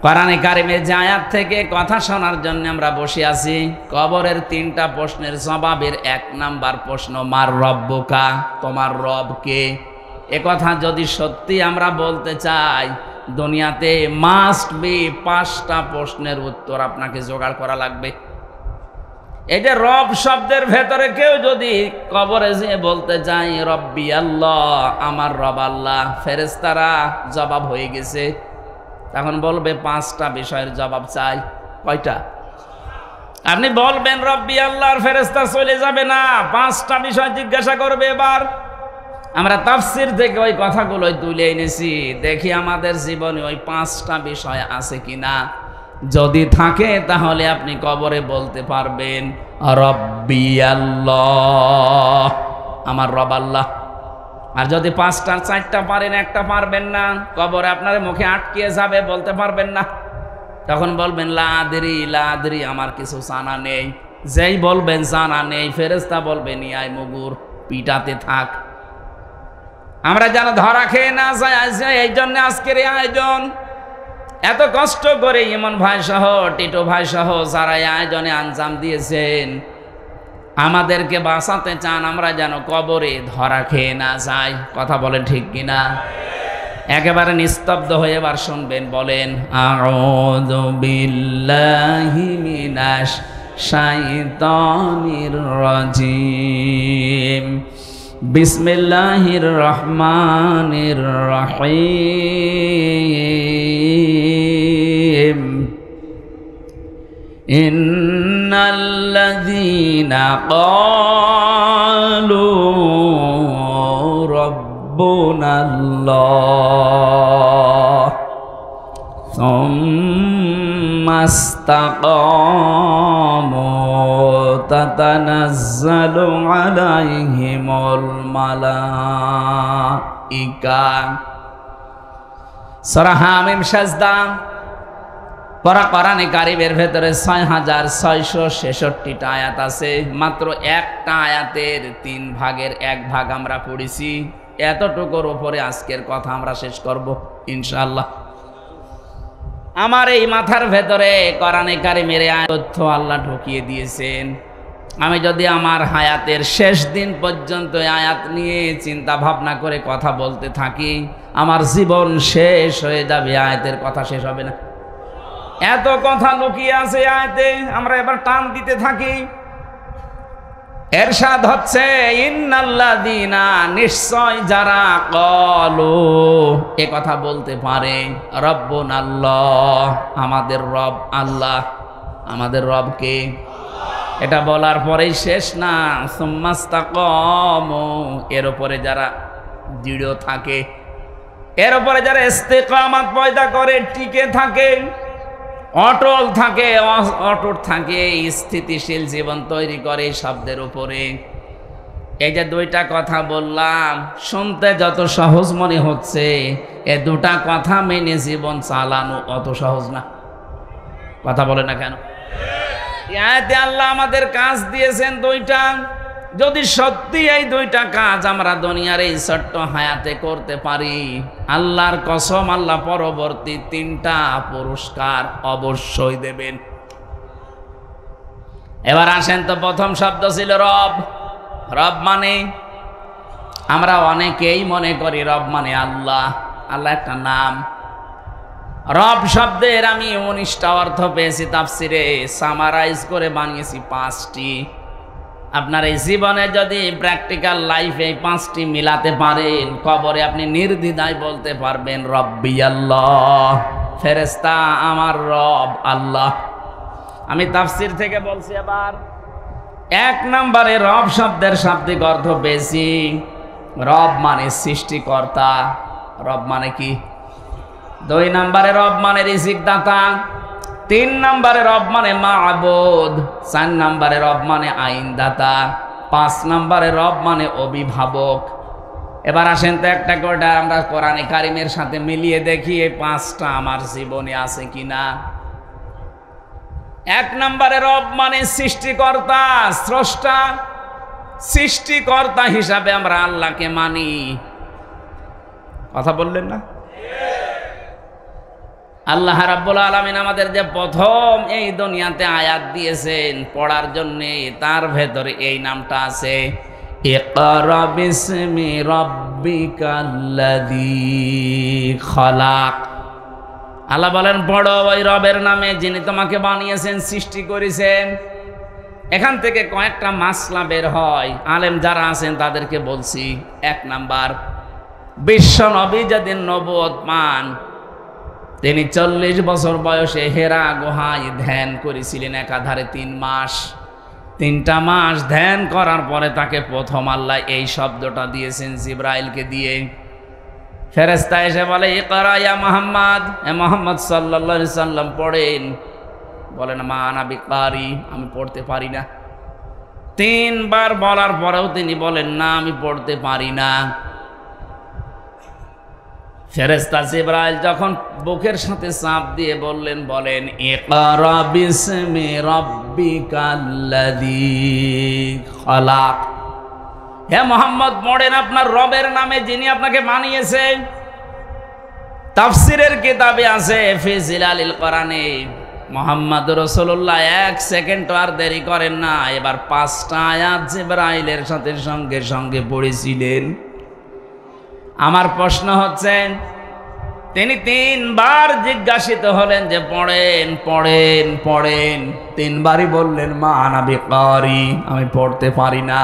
কোরআনে কারিমের যে আয়াত থেকে কথা শোনার জন্য আমরা বসে আছি, কবরের 3টা প্রশ্নের জবাবের 1 নাম্বার প্রশ্ন, মার রব্বুকা, তোমার রব কে। এ কথা যদি সত্যি আমরা বলতে চাই, দুনিয়াতে মাস্ট বি 5টা প্রশ্নের উত্তর আপনাকে জোগাড় করা লাগবে। এই যে রব শব্দের ভেতরে কেউ যদি কবরে যেয়ে বলতে চাই রব্বি আল্লাহ, আমার রব আল্লাহ, ফেরেশতারা জবাব হয়ে গেছে, তখন বলবে 5টা বিষয়ের জবাব চাই। কয়টা? আপনি বলবেন রব্বি আল্লাহর, ফেরেশতা চলে যাবে না, 5টা বিষয় জিজ্ঞাসা করবে। এবার আমরা তাফসীর থেকে ওই কথাগুলোই তুলে এনেছি, দেখি আমাদের জীবনে ওই 5টা বিষয় আছে কিনা। যদি থাকে তাহলে আপনি কবরে বলতে পারবেন রব্বি আল্লাহ, আমার রব আল্লাহ। আর যদি 5টার 4টা পারেন, 1টা পারবেন না, কবরে আপনার মুখে আটকিয়ে যাবে, বলতে পারবেন না। তখন বলবেন লা আদরি, আমার কিছু জানা নেই। যেই বলবেন জানা নেই, ফেরেশতা বলবেন ইয়াই মুগুর, পিটাতে থাক। আমরা যেন ধরা খেয়ে না যাই, এই জন্য আজকের এই আয়োজন। এত কষ্ট করে ইমন ভাই সহ, টিটো ভাই সহ যারা এই আয়োজনে আঞ্জাম দিয়েছেন, আমাদেরকে বাঁচাতে চান, আমরা যেন কবরে ধরা খেয়ে না যাই। কথা বলেন ঠিক কিনা? একেবারে নিস্তব্ধ হয়ে এবার শুনবেন, বলেন আউযু বিল্লাহি মিনাশ শাইতানির রাজিম, বিসমিল্লাহির রহমানির রহিম ইন্নাল্লাযীনা ক্বালু রাব্বুনাল্লাহ সুম্মা ইসতাকামু তাতানাজ্জালু আলাইহিমুল মালাইকা। সূরা হামিম সাজদা পড়া কোরআনে কারীমের ভেতরে ৬৬৬৬টা আয়াত আছে। মাত্র একটা আয়াতের ৩ ভাগের ১ ভাগ আমরা পড়েছি। এতটুকুর উপরে আজকের কথা আমরা শেষ করব ইনশাআল্লাহ। আমার এই মাথার ভেতরে কোরআনে কারীমের তথ্য আল্লাহ ঢুকিয়ে দিয়েছেন। আমি যদি আমার হায়াতের শেষ দিন পর্যন্ত আয়াত নিয়ে চিন্তা ভাবনা করে কথা বলতে থাকি, আমার জীবন শেষ হয়ে যাবে, আয়াতের কথা শেষ হবে না। এত কথা লুকিয়ে আছে আয়াতে, আমরা এবার টান দিতে থাকি। এরশাদ হচ্ছে ইন্নাল্লাযীনা, নিশ্চয় যারা ক্বালু, এ কথা বলতে পারে, রব্বুনাল্লাহ, আমাদের রব আল্লাহ। আমাদের রব কে? এটা বলার পরেই শেষ না, সুম্মা ইসতাকামু, এর উপরে যারা দৃঢ় থাকে, এর উপরে যারা ইস্তেকামাত পয়দা করে, টিকে থাকে, অটল থাকে, অটুট থাকে, স্থিতিশীল জীবন তৈরি করে শব্দের উপরে। এই যে দুইটা কথা বললাম, শুনতে যত সহজ মনে হচ্ছে, এ দুটা কথা মেনে জীবন চালানো অত সহজ না। কথা বলে না কেন? আয়াতে আল্লাহ আমাদের কাজ দিয়েছেন দুইটা। যদি সত্যি এই দুইটা কাজ আমরা দুনিয়ার এই ছোট্ট হায়াতে করতে পারি, আল্লাহর কসম, আল্লাহ পরবর্তী 3টা পুরস্কার অবশ্যই দেবেন। এবার আসেন তো, প্রথম শব্দ ছিল রব। রব মানে, আমরা অনেকেই মনে করি রব মানে আল্লাহ। আল্লাহ একটা নাম। রব শব্দের আমি 19টা অর্থ পেয়েছি তাফসিরে, সামারাইজ করে বানিয়েছি 5টি। আপনার এই জীবনে যদি প্র্যাকটিক্যাল লাইফে এই 5টি মিলাতে পারেন, কবরে আপনি নির্দ্বিধায় বলতে পারবেন রব্বি আল্লাহ, ফেরেশতা আমার রব আল্লাহ। আমি তাফসির থেকে বলছি। এবার 1 নম্বরে রব শব্দের শাব্দিক অর্থ বেশি। রব মানে সৃষ্টিকর্তা। রব মানে কি? 2 নম্বরে রব মানে রিজিকদাতা। 3 নম্বরে রব মানে মা'বুদ। 4 নম্বরে রব মানে আইনদাতা। 5 নম্বরে রব মানে অভিভাবক। এবার আসেন তো একটা করে আমরা কোরআনে কারিমের সাথে মিলিয়ে দেখি এই 5টা আমার জীবনে আছে কিনা। 1 নম্বরে রব মানে সৃষ্টিকর্তা, স্রষ্টা। সৃষ্টিকর্তা হিসাবে আমরা আল্লাহকে মানি। কথা বললেন না? আল্লাহ রাব্বুল আলামিন আমাদের যে প্রথম এই দুনিয়াতে আয়াত দিয়েছেন পড়ার জন্য, তার ভেতরে এই নামটা আছে, ইকরা বিসমি রাব্বিকাল্লাযী খলাক। আল্লাহ বলেন পড়ো ওই রবের নামে যিনি তোমাকে বানিয়েছেন, সৃষ্টি করেছেন। এখান থেকে কয়েকটা মাসলা বের হয়, আলেম যারা আছেন তাদেরকে বলছি। 1 নাম্বার, বিশ্ব নবী যেদিন নবুয়ত পান, তিনি 40 বছর বয়সে হেরা গুহায় ধ্যান করেছিলেন একাধারে 3 মাস। 3টা মাস ধ্যান করার পরে তাকে প্রথম আল্লাহ এই শব্দটা দিয়েছেন জিবরাইলকে দিয়ে। ফেরেশতা এসে বলে ইকরা ইয়া মুহাম্মদ, এ মুহাম্মদ সাল্লাল্লাহু আলাইহি সাল্লাম পড়েন। বলেন মা আনা বিকারি, আমি পড়তে পারি না। 3 বার বলার পরেও তিনি বলেন না, আমি পড়তে পারি না। ফেরেশতা জিবরাইল যখন বুকের সাথে চাপ দিয়ে বলেন ইকরা বিসমি রাব্বিকাল্লাযী খলাক। হে মুহাম্মদ পড়েন আপনার রবের নামে যিনি আপনাকে বানিয়েছেন। তাফসিরের কিতাবে আছে ফি জিলালিল কোরআনে, মুহাম্মদ রাসূলুল্লাহ 1 সেকেন্ড আর দেরি করেন না, এবার 5টা আয়াত জিবরাইলের সাথে সঙ্গে সঙ্গে পড়েছিলেন। আমার প্রশ্ন হচ্ছে, তিনি 3 বার জিজ্ঞাসিত হলেন যে পড়েন পড়েন পড়েন, 3 বারই বললেন মা আনা বিকারি, আমি পড়তে পারি না।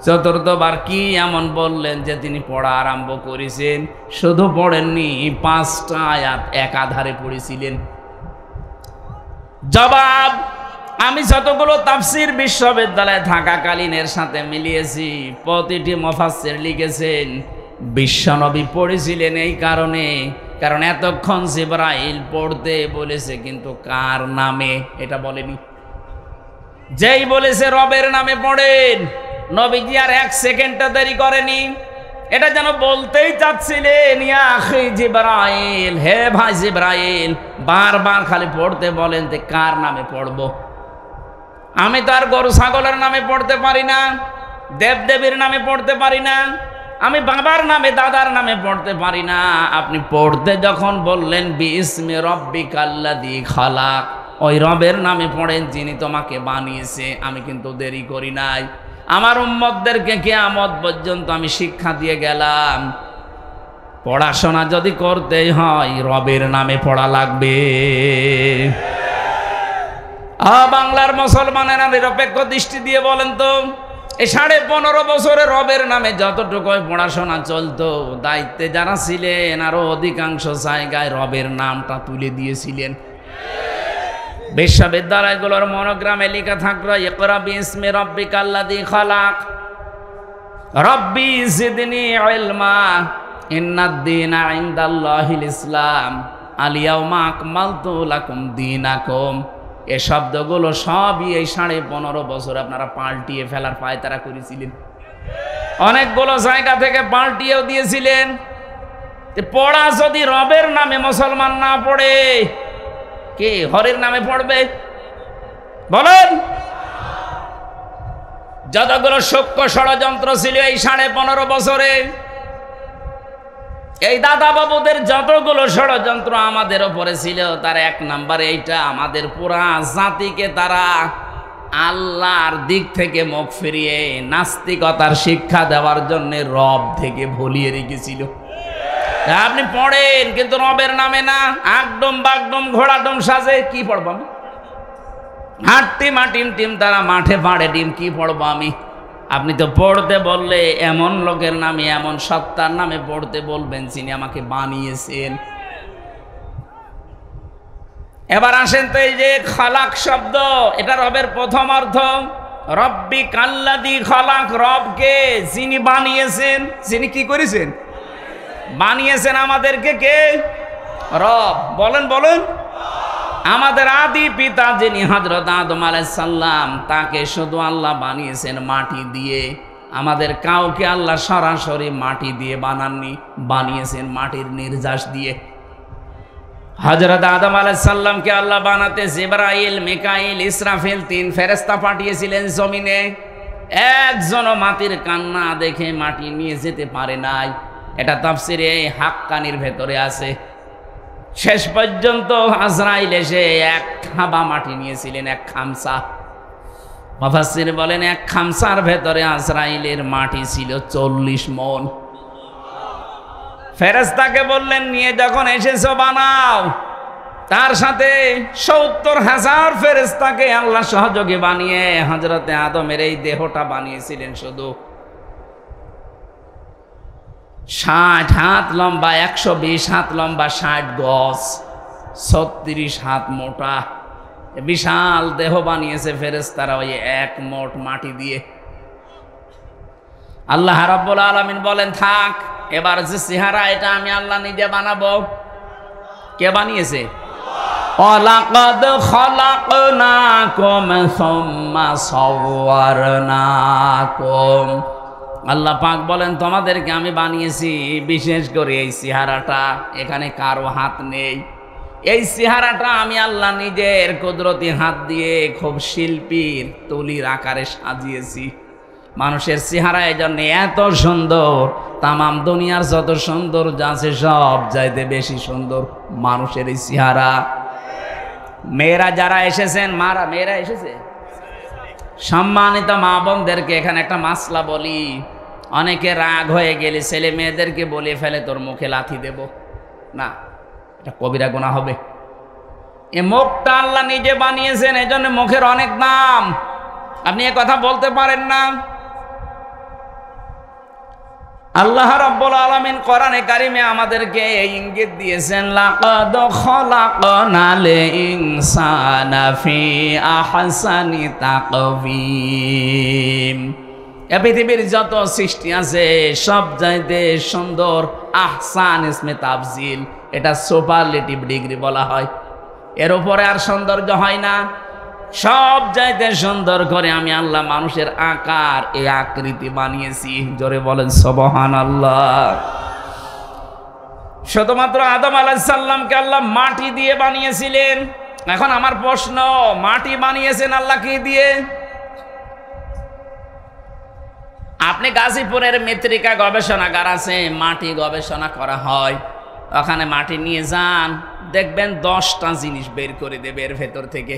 চতুর্থবার কি এমন বললেন যে তিনি পড়া আরম্ভ করেছেন? শুধু পড়েননি, 5টা আয়াত একাধারে পড়েছিলেন। জবাব, আমি যতগুলো তাফসির বিশ্ববিদ্যালয়ে থাকাকালীনের সাথে মিলিয়েছি, প্রতিটি মুফাসসির লিখেছেন বিশ্বনবী পড়েছিলেন এই কারণে, কারণ এতক্ষণ জিবরাইল পড়তে বলেছে, কিন্তু কার নামে এটা বলেনি। যেই বলেছে রবের নামে পড়েন, নবীজি আর 1 সেকেন্ডটা দেরি করেনি। এটা যেন বলতেই চাচ্ছিলেন, ইয়া আখি জিবরাইল, হে ভাই জিবরাইল, বারবার খালি পড়তে বলেন যে কার নামে পড়ব। আমি তো আর গরু ছাগলের নামে পড়তে পারি না, দেবদেবীর নামে পড়তে পারি না, আমি বাবার নামে দাদার নামে পড়তে পারি না। আপনি পড়তে যখন বললেন বিইসমি রব্বিকাল্লাযী খালাক, ওই রবের নামে পড়েন যিনি তোমাকে বানিয়েছে। আমি কিন্তু দেরি করি নাই, আমার উম্মতদেরকে কিয়ামত পর্যন্ত আমি শিক্ষা দিয়ে গেলাম, পড়াশোনা যদি করতেই হয় রবের নামে পড়া লাগবে। বাংলার মুসলমানেরা নিরপেক্ষ দৃষ্টি দিয়ে বলেন তো, এই 15.5 বছরে রবের নামে যতটুকু পড়াশোনা চলতো, দায়িত্বে যারা ছিলেন আরো অধিকাংশ জায়গায় রবের নামটা তুলে দিয়েছিলেন। বিশ্ববিদ্যালয়গুলোর মনোগ্রামে লেখা থাকলো ইকরা বিইসমি রব্বিকাল্লাযী খালাক, রব্বি জিদনি ইলমা, ইন্নাদ-দীনা ইনদাল্লাহিল ইসলাম, আল ইয়াউমা আকমালতু লাকুম দীনাকুম। এই শব্দগুলো সবই এই 15.5 বছর আপনারা পাল্টিয়ে ফেলার পায়তারা করেছিলেন। অনেকগুলো জায়গা থেকে পাল্টিয়েও দিয়েছিলেন। পড়া যদি রবের নামে মুসলমান না পড়ে, কে হরের নামে পড়বে বলেন? যতগুলো সূক্ষ্ম ষড়যন্ত্র ছিল এই 15.5 বছরে, এই দাদা বাবুদের যতগুলো ষড়যন্ত্র আমাদের উপরে ছিল, তার 1 নাম্বার এইটা, আমাদের পুরা জাতিকে তারা আল্লাহর দিক থেকে মুখ ফিরিয়ে নাস্তিকতার শিক্ষা দেওয়ার জন্য রব থেকে ভুলিয়ে রেখেছিল। আপনি পড়েন কিন্তু রবের নামে না, আকডম বাগডম ঘোড়াডম সাজে, কি পড়বো আমি? হাট্টি মাটিম টিম তারা মাঠে পাড়ে ডিম, কি পড়বো আমি? আপনি তো পড়তে বললে এমন লোকের নামে, এমন সত্তার নামে পড়তে বলবেন যিনি আমাকে বানিয়েছেন। এবার আসেন তো, এই যে খালাক শব্দ, এটা রবের প্রথম অর্থ। রব্বিকাল্লাযী খালাক, রবকে যিনি বানিয়েছেন। যিনি কি করেছেন? বানিয়েছেন আমাদেরকে কে? রব। বলেন বলেন। আমাদের আদি পিতা যিনি হযরত আদম আলাইহিস সালাম, তাকে শুধু আল্লাহ বানিয়েছেন মাটি দিয়ে। আমাদের কাউকে আল্লাহ সরাসরি মাটি দিয়ে বানাননি, বানিয়েছেন মাটির নির্যাস দিয়ে। হযরত আদম আলাইহিস সালামকে আল্লাহ বানাতে জিবরাইল, মিকাইল, ইসরাফিল 3 ফেরেশতা পাঠিয়েছিলেন জমিনে। একজনও মাটির কান্না দেখে মাটি নিয়ে যেতে পারে নাই। এটা তাফসিরে হাক্কানির ভেতরে আছে। শেষ পর্যন্ত আজরাইল এসে 1 খাবা মাটি নিয়েছিলেন, 1 খামসা। মুফাসসির বলেন 1 খামসার ভেতরে আজরাইলের মাটি ছিল 40 মণ। ফেরেশতাকে বললেন নিয়ে যখন এসেছো বানাও। তার সাথে 70,000 ফেরেশতাকে আল্লাহ সহযোগী বানিয়ে হযরতে আদমের এই দেহটা বানিয়েছিলেন শুধু 60 হাত লম্বা, 120 হাত লম্বা, 60 গজ, 36 হাত মোটা, বিশাল দেহ বানিয়েছে ফেরেশতারা ওই 1 মোট মাটি দিয়ে। আল্লাহ রাব্বুল আলামিন বলেন থাক, এবার যে চেহারা এটা আমি আল্লাহ নিজে বানাবো। কে বানিয়েছে? ওয়ালাকাদ খালাকনাকুম সুম্মা সাওয়ারনাকুম। আল্লাহ পাক বলেন তোমাদেরকে আমি বানিয়েছি, বিশেষ করে এই চেহারাটা, এখানে কারো হাত নেই। এই চেহারাটা আমি আল্লাহ নিজের কুদরতি হাত দিয়ে খুব শিল্পীর তুলির আকারে সাজিয়েছি। মানুষের চেহারা এই জন্য এত সুন্দর, তামাম দুনিয়ার যত সুন্দর আছে সব চাইতে বেশি সুন্দর মানুষের এই চেহারা। মেয়েরা যারা এসেছেন, মেয়েরা এসেছে, সম্মানিত মা বোনদেরকে এখানে একটা মাসলা বলি। অনেকে রাগ হয়ে গেলে ছেলে মেয়েদেরকে বলে ফেলে তোর মুখে লাথি দেব। না, এটা কবিরা গুনাহ হবে। এ মুখটা আল্লাহ নিজে বানিয়েছেন, এজন্য মুখের অনেক দাম। আপনি এ কথা বলতে পারেন না। আল্লাহ রাব্বুল আলামিন কোরআনে কারিমে আমাদেরকে এই ইঙ্গিত দিয়েছেন, লাকাদ খলাকনাল ইনসানা ফি আহসানি তাকওয়িম। এই পৃথিবীর যত সৃষ্টি আছে সব চাইতে সুন্দর, আহসান ইসমে তাফজিল, এটা সুপারলেটিভ ডিগ্রি বলা হয়। এর উপরে আর সৌন্দর্য হয় না। সব চাইতে সুন্দর করে আমি আল্লাহ মানুষের আকার, এই আকৃতি বানিয়েছি। জোরে বলেন সুবহানাল্লাহ। শুধুমাত্র আদম আলাইহিস সালামকে আল্লাহ মাটি দিয়ে বানিয়েছিলেন। এখন আমার প্রশ্ন, মাটি বানিয়েছেন আল্লাহ কি দিয়ে? আপনি গাজীপুরের মৃত্তিকা গবেষণাগার আছে, মাটি গবেষণা করা হয়, ওখানে মাটি নিয়ে যান, দেখবেন 10টা জিনিস বের করে দেবে এর ভেতর থেকে।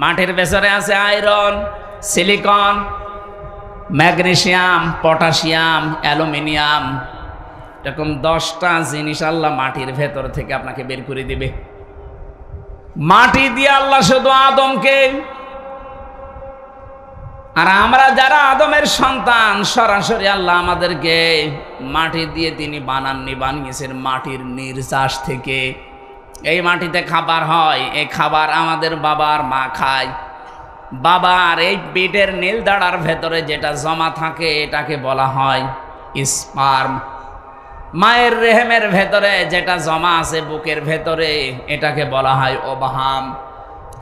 মাটির ভেতরে আছে iron, silicon, magnesium, potassium, aluminium, এরকম 10টা জিনিস আল্লাহ মাটির ভেতর থেকে আপনাকে বের করে দিবে। মাটি দিয়ে আল্লাহ শুধু আদমকে, আর আমরা যারা আদমের সন্তান, সরাসরি আল্লাহ আমাদেরকে মাটি দিয়ে তিনি বানাননি, বানিয়েছেন মাটির নির্যাস থেকে। এই মাটিতে খাবার হয়, এই খাবার আমাদের বাবার মা খায়। বাবার এই পেটের নীল দাঁড়ার ভেতরে যেটা জমা থাকে এটাকে বলা হয় স্পার্ম। মায়ের রেহেমের ভেতরে যেটা জমা আছে বুকের ভেতরে এটাকে বলা হয় ওভাম।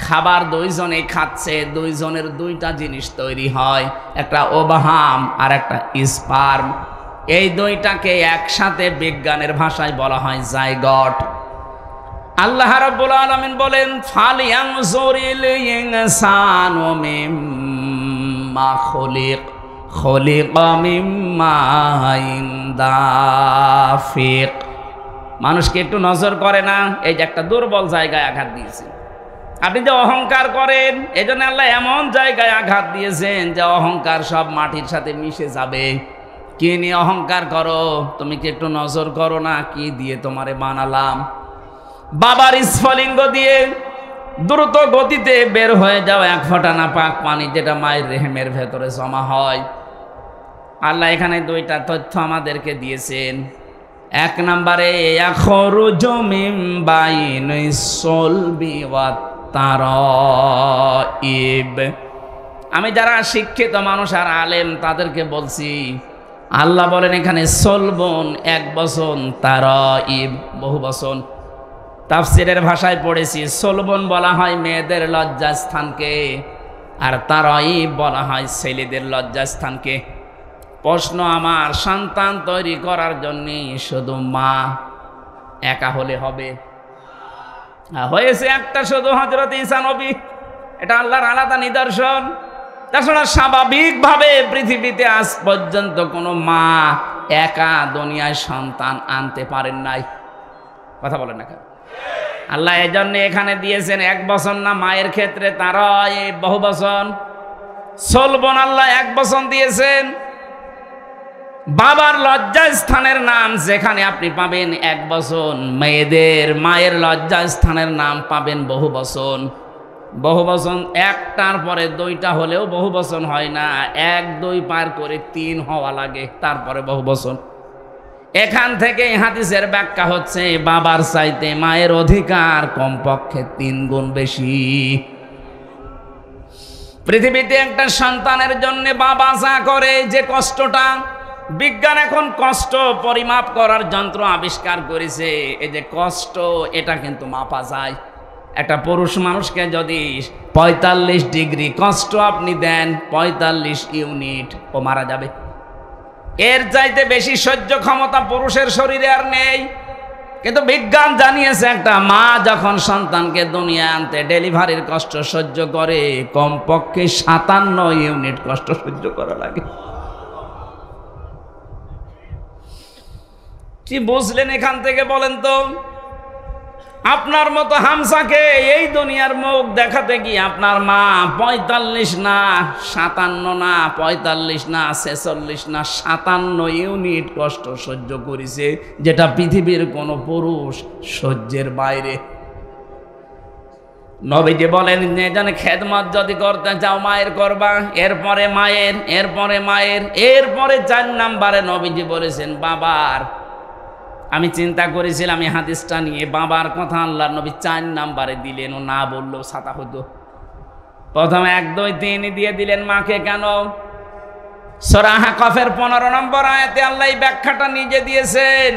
খাবার দুইজনেই খাচ্ছে, দুইজনের দুইটা জিনিস তৈরি হয়, একটা ওভাম আর একটা স্পার্ম। এই দুইটাকে একসাথে বিজ্ঞানের ভাষায় বলা হয় জাইগট। আল্লাহ রাব্বুল আলামিন বলেন, ফালিয়ানজুরিল ইনসানু মিম্মা খুলিকা মিম্মা দাফিক। মানুষকে একটু নজর করে না, এই যে একটা দুর্বল জায়গায় আঘাত দিয়েছে। আপনি যে অহংকার করেন, এই জন্য আল্লাহ এমন জায়গায় আঘাত দিয়েছেন যে অহংকার সব মাটির সাথে মিশে যাবে। কি নিয়ে অহংকার করো? তুমি কি একটু নজর করো না কি দিয়ে তোমারে বানালাম? বাবার স্ফলিঙ্গ দিয়ে দ্রুত গতিতে বের হয়ে যাও এক ফোঁটা নাপাক পানি, যেটা মায়ের রেহেমের ভেতরে জমা হয়। আল্লাহ এখানে দুইটা তথ্য আমাদেরকে দিয়েছেন। এক নম্বরে, ইয়াখরুজু মিন বাইনিস সুলবি ওয়াত তারাইব। আমি যারা শিক্ষিত মানুষ আর আলেম তাদেরকে বলছি, আল্লাহ বলেন এখানে সলবন এক বচন, তারাইব বহু বচন। তাফসিরের ভাষায় পড়েছি, সলবন বলা হয় মেয়েদের লজ্জাস্থানকে, আর তারাইব বলা হয় ছেলেদের লজ্জাস্থানকে। প্রশ্ন আমার, সন্তান তৈরি করার জন্য শুধু মা একা হলে হবে? হয়েছে একটা, শুধু হযরত ঈসা নবী। এটা আল্লাহর আলাদা নিদর্শন। তাছাড়া স্বাভাবিকভাবে পৃথিবীতে আজ পর্যন্ত কোনো মা একা দুনিয়ায় সন্তান আনতে পারেন নাই। কথা বলেন না কেন? আল্লাহ এই জন্য এখানে দিয়েছেন এক বচন না, মায়ের ক্ষেত্রে তারা এই বহু বচন। সলবন আল্লাহ এক বচন দিয়েছেন। বাবার লজ্জাস্থানের নাম যেখানে আপনি পাবেন এক বচন, মেয়েদের মায়ের লজ্জাস্থানের নাম পাবেন বহু বচন। বহু বচন একটার পরে দুইটা হলেও বহু বচন হয় না, 1 2 পার করে 3 হওয়া লাগে, তারপরে বহু বচন। এখান থেকে হাদিসের ব্যাখ্যা হচ্ছে, বাবার চাইতে মায়ের অধিকার কমপক্ষে 3 গুণ বেশি। পৃথিবীতে একটা সন্তানের জন্য বাবা যা করে, যে কষ্টটা, বিজ্ঞান এখন কষ্ট পরিমাপ করার যন্ত্র আবিষ্কার করেছে। এই যে কষ্ট, এটা কিন্তু মাপা যায়। একটা পুরুষ মানুষকে যদি 45 ডিগ্রি কষ্ট আপনি দেন, 45 ইউনিট, ও মারা যাবে। এর চাইতে বেশি সহ্য ক্ষমতা পুরুষের শরীরে আর নেই। কিন্তু বিজ্ঞান জানিয়েছে, একটা মা যখন সন্তানকে দুনিয়ায় আনতে ডেলিভারির কষ্ট সহ্য করে, কমপক্ষে 57 ইউনিট কষ্ট সহ্য করা লাগে। কি বুঝলেন এখান থেকে বলেন তো? আপনার মতো হামসাকে এই দুনিয়ার মুখ দেখাতে গিয়ে আপনার মা 45 না 57 না 45 না 46 না 57 ইউনিট কষ্ট সহ্য করেছে, যেটা পৃথিবীর কোনো পুরুষ সহ্যের বাইরে। নবীজি বলেন যে জানে খেদমত যদি করতে চাও মায়ের করবা, এরপরে মায়ের, এরপরে মায়ের, এরপরে 4 নাম্বারে নবীজি বলেছেন বাবার। আমি চিন্তা করেছিলাম এই হাদিসটা নিয়ে, বাবার কথা আল্লাহর নবী 4 নাম্বারে দিলেন, ও না বললেও ছাতা হতো। প্রথমে 1 2 3 দিয়ে দিলেন মাকে। কেন? সূরা আহকাফের 15 নম্বর আয়াতে আল্লাহ এই ব্যাখ্যাটা নিজে দিয়েছেন।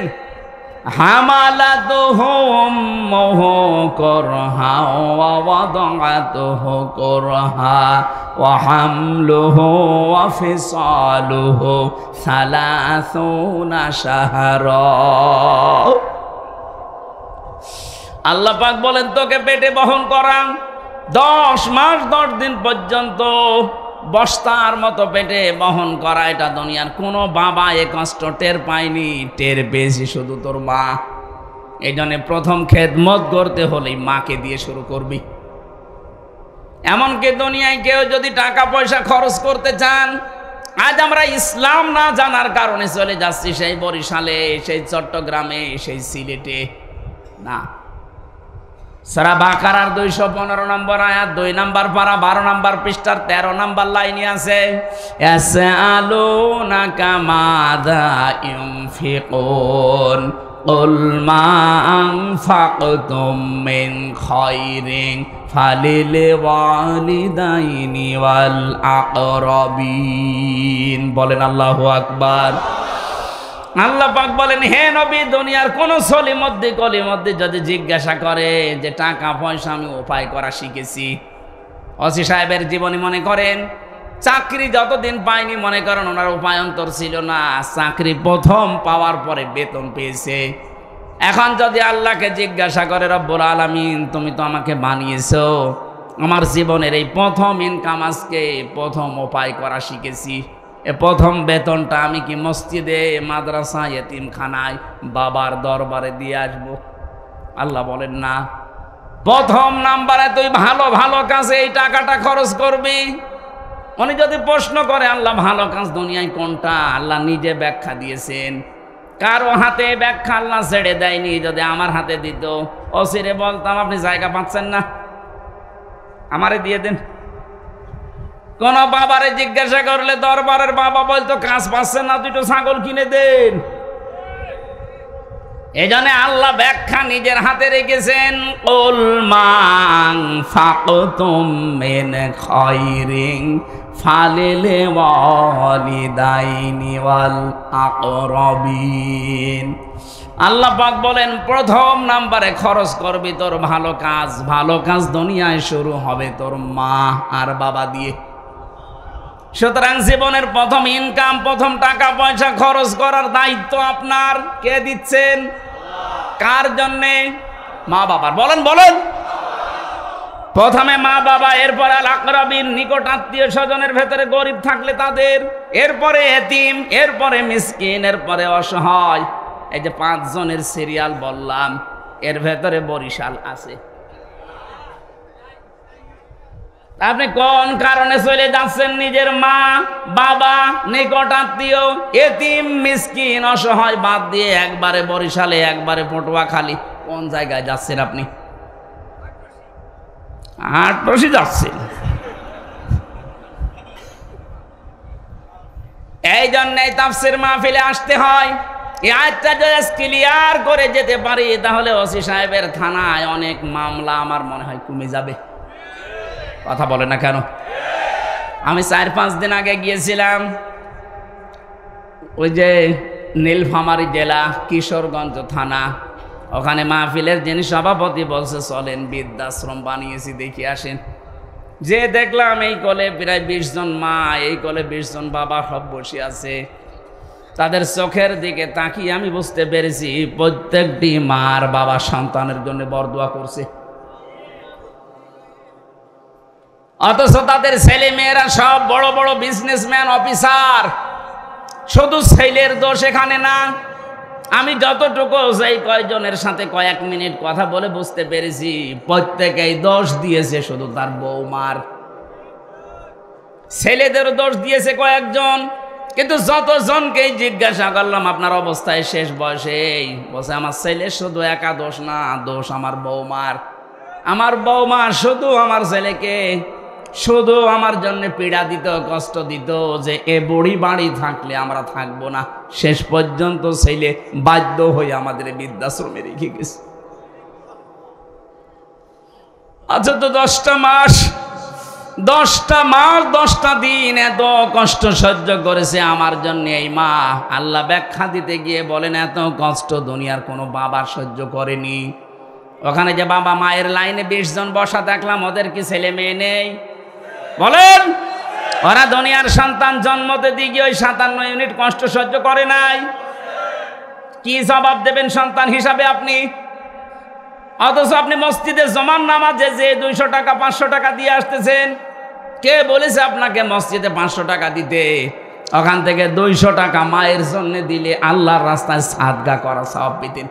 হামালাতুহু উম্মুহু কুরহা ওয়া ওয়াদাআতুহু কুরহা ওয়া হামলুহু ওয়া ফিসালুহু 30 শাহরা। আল্লাহ পাক বলেন তোকে পেটে বহন করা 10 মাস 10 দিন পর্যন্ত বস্তার মতো পেটে বহন করা, এটা দুনিয়ার কোনো বাবা এ কষ্ট টের পায়নি, টের পেয়েছি শুধু তোর মা। এই জন্য প্রথম খেদমত করতে হলেই মাকে দিয়ে শুরু করবি। এমনকি দুনিয়ায় কেউ যদি টাকা পয়সা খরচ করতে চান, আজ আমরা ইসলাম না জানার কারণে চলে যাচ্ছি সেই বরিশালে, সেই চট্টগ্রামে, সেই সিলেটে। না, সূরা বাকারার 215 নম্বর আয়াত 2 নাম্বার পারা 12 নাম্বার পৃষ্ঠার 13 নাম্বার লাইনে আছে, ইয়াসআলুনাকা মাযা ইউনফিকুন কুল মা আনফাকতুম মিন খায়রিন ফালিল ওয়ালিদাইনি ওয়াল আকরাবিন। বলেন আল্লাহু আকবার। আল্লাহ পাক বলেন হে নবী, দুনিয়ার কোন সলি মধ্যে কলি মধ্যে যদি জিজ্ঞাসা করে যে টাকা পয়সা আমি উপায় করা শিখেছি, ওসি সাহেবের জীবনী মনে করেন চাকরি যতদিন পায়নি মনে করেন ওনার উপায়ন্তর ছিল না, চাকরি প্রথম পাওয়ার পরে বেতন পেয়েছে। এখন যদি আল্লাহকে জিজ্ঞাসা করে রব্বুল আলামিন তুমি তো আমাকে বানিয়েছো, আমার জীবনের এই প্রথম ইনকাম আজকে প্রথম উপায় করা শিখেছি, এ প্রথম বেতনটা আমি কি মসজিদে, মাদ্রাসা, এতিমখানায়, বাবার দরবারে দিয়ে আসবো? আল্লাহ বলেন না, প্রথম নাম্বারে তুই ভালো ভালো কাজে এই টাকাটা খরচ করবি। উনি যদি প্রশ্ন করে আল্লাহ ভালো কাজ দুনিয়ায় কোনটা, আল্লাহ নিজে ব্যাখ্যা দিয়েছেন। কারো হাতে ব্যাখ্যা আল্লাহ ছেড়ে দেয়নি, যদি আমার হাতে দিত অসিরে বলতাম আপনি জায়গা পাচ্ছেন না, আমারে দিয়ে দেন। কোন বাবারে জিজ্ঞাসা করলে দরবারের বাবা বলতো কাজ পাচ্ছেন না, দুটো ছাগল কিনে দেন। এই জন্য আল্লাহ ব্যাখ্যা নিজের হাতে রেখেছেন। কুল মা আনফাকতুম মিন খায়রিন ফালিল ওয়ালিদাইনি ওয়াল আকরাবিন। আল্লাহ পাক বলেন প্রথম নাম্বারে খরচ করবি তোর ভালো কাজ। ভালো কাজ দুনিয়ায় শুরু হবে তোর মা আর বাবা দিয়ে। সুতরাং জীবনের প্রথম ইনকাম, প্রথম টাকা পয়সা খরচ করার দায়িত্ব আপনার। কে দিচ্ছেন? কার জন্যে? মা বাবার। বলেন বলেন। প্রথমে মা বাবা, এরপরে আল আকরাবিন, নিকট আত্মীয় স্বজনের ভেতরে গরিব থাকলে তাদের, এরপরে এতিম, এরপরে মিসকিন, এরপরে অসহায়। এই যে 5 জনের সিরিয়াল বললাম, এর ভেতরে বরিশাল আছে। আপনি কোন কারণে চলে যাচ্ছেন? নিজের মা বাবা, নিকট আত্মীয়, এতিম, মিসকিন, অসহায় বাদ দিয়ে একবারে বরিশালে, একবারে পটুয়াখালী। কোন জায়গায় যাচ্ছেন আপনি? আটরশি যাচ্ছেন। এই জন্যই তাফসীর মাহফিলে আসতে হয়। এই আয়াতটা যদি ক্লিয়ার করে যেতে পারি তাহলে ওসি সাহেবের থানায় অনেক মামলা আমার মনে হয় কমে যাবে। কথা বলে না কেন? আমি 4-5 দিন আগে গিয়েছিলাম ওই যে নীলফামারী জেলা কিশোরগঞ্জ থানা, ওখানে মাহফিলের যিনি সভাপতি বলছে চলেন বৃদ্ধাশ্রম বানিয়েছি দেখি আসেন। যে দেখলাম এই কোলে প্রায় 20 জন মা, এই কোলে 20 জন বাবা সব বসে আছে। তাদের চোখের দিকে তাকিয়ে আমি বুঝতে পেরেছি প্রত্যেকটি মার বাবা সন্তানের জন্য বরদোয়া করছে। অথচ তাদের ছেলে মেয়েরা সব বড় বড় বিজনেসম্যান, অফিসার। শুধু ছেলের দোষ এখানে না। আমি যতটুকু সেই কয়েকজনের সাথে কয়েক মিনিট কথা বলে বুঝতে পেরেছি প্রত্যেকেই দোষ দিয়েছে শুধু তার বৌমার। ছেলেদের দোষ দিয়েছে কয়েকজন, কিন্তু যতজনকেই জিজ্ঞাসা করলাম আপনার অবস্থায় শেষ বয়সে, বলছে আমার ছেলের শুধু একা দোষ না, দোষ আমার বৌমার। আমার বৌমা শুধু আমার ছেলেকে শুধু আমার জন্য পীড়া দিত, কষ্ট দিত যে এ বুড়ি বাড়ি থাকলে আমরা থাকবো না। শেষ পর্যন্ত ছেলে বাধ্য হয়ে আমাদের বৃদ্ধাশ্রমে রেখে গেছে। আচ্ছা, তো 10টা মাস 10টা দিন এত কষ্ট সহ্য করেছে আমার জন্য এই মা। আল্লাহ ব্যাখ্যা দিতে গিয়ে বলেন এত কষ্ট দুনিয়ার কোনো বাবা সহ্য করেনি। ওখানে যে বাবা মায়ের লাইনে 20 জন বসা দেখলাম, ওদের কি ছেলে মেয়ে নেই? বলেন, ওরা দুনিয়ার সন্তান জন্মতে দিয়ে ওই 57 ইউনিট কষ্ট সহ্য করে নাই? কি জবাব দেবেন সন্তান হিসাবে আপনি? অথচ আপনি মসজিদে জমান নামাজে যে 200 টাকা 500 টাকা দিয়ে আসতেছেন, কে বলেছে আপনাকে মসজিদে 500 টাকা দিতে? ওখান থেকে 200 টাকা মায়ের জন্য দিলে আল্লাহর রাস্তায় সাদগা করা সওয়াব পেতেন।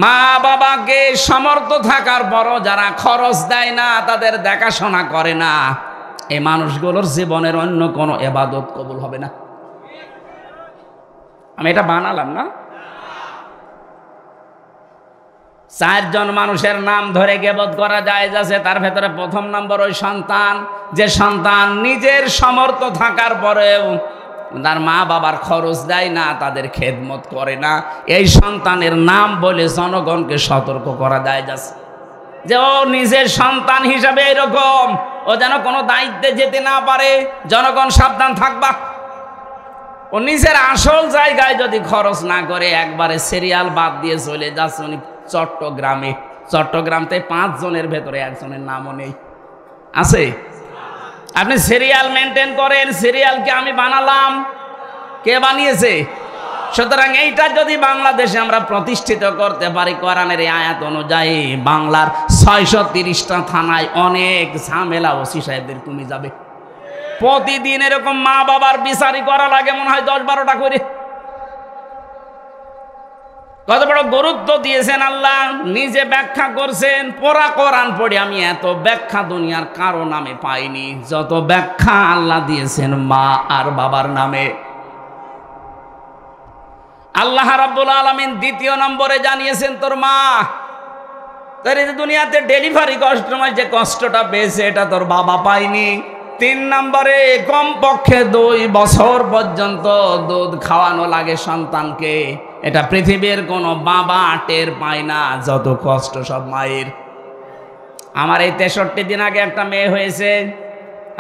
মা বাবাকে সমর্থ থাকার পরও যারা খরচ দেয় না, তাদের দেখাশোনা করে না, এই মানুষগুলোর জীবনের অন্য কোনো ইবাদত কবুল হবে না। আমি এটা বানালাম না। 4 জন মানুষের নাম ধরে গীবত করা যায় যাচ্ছে, তার ভেতরে প্রথম নম্বর ওই সন্তান, যে সন্তান নিজের সমর্থ থাকার পরেও তার মা বাবার খরচ দেয় না, তাদের খেদমত করে না। এই সন্তানের নাম বলে জনগণকে সতর্ক করা যায় যাচ্ছে যে ও নিজের সন্তান হিসাবে এরকম, ও যেন কোনো দায়িত্বে যেতে না পারে। জনগণ সাবধান থাকবা। ও নিজের আসল জায়গায় যদি খরচ না করে একবারে সিরিয়াল বাদ দিয়ে চলে যাচ্ছে উনি চট্টগ্রামতে 5 জনের ভেতরে 1 জনের নামও নেই। আছে? আপনি সিরিয়াল মেনটেন করেন, সিরিয়ালকে আমি বানালাম, কে বানিয়েছে? সুতরাং এইটা যদি বাংলাদেশে আমরা প্রতিষ্ঠিত করতে পারি কোরআনের এই আয়াত অনুযায়ী, বাংলার 630টা থানায় অনেক ঝামেলা ওসি সাহেবদের কমে যাবে। প্রতিদিন এরকম মা বাবার বিচারি করা লাগে মনে হয় 10-12টা করে। কত বড় গুরুত্ব দিয়েছেন আল্লাহ, নিজে ব্যাখ্যা করছেন। পুরা কোরআন পড়ে আমি এত ব্যাখ্যা দুনিয়ার কারো নামে পাইনি যত ব্যাখ্যা আল্লাহ দিয়েছেন মা আর বাবার নামে। আল্লাহ রাব্বুল আলামিন 2 নম্বরে জানিয়েছেন তোর মা, তোর এই দুনিয়াতে ডেলিভারি কষ্টময় যে কষ্টটা পেয়েছে এটা তোর বাবা পায়নি। 3 নম্বরে কমপক্ষে 2 বছর পর্যন্ত দুধ খাওয়ানো লাগে সন্তানকে, এটা পৃথিবীর কোনো বাবা টের পায় না, যত কষ্ট সব মায়ের। আমার এই 63 দিন আগে একটা মেয়ে হয়েছে,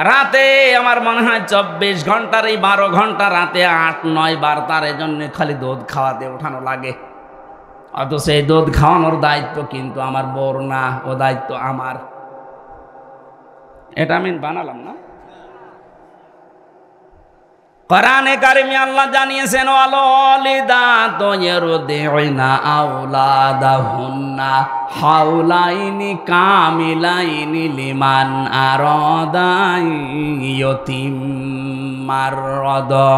রাতে আমার মনে হয় 24 ঘন্টার এই 12 ঘন্টা রাতে 8-9 বার তার জন্য খালি দুধ খাওয়াতে ওঠানো লাগে। অথচ এই দুধ খাওয়ানোর দায়িত্ব কিন্তু আমার বউর না, ও দায়িত্ব আমার। এটা আমি বানালাম না। কোরআনে কারিমে আল্লাহ জানিয়েছেন ওয়ালিদাতু ইরদিউনা আওলাদাহুন্না হাওলাইনি কামিলাইনি লিমান আরাদা ইয়াতিমার রাদা।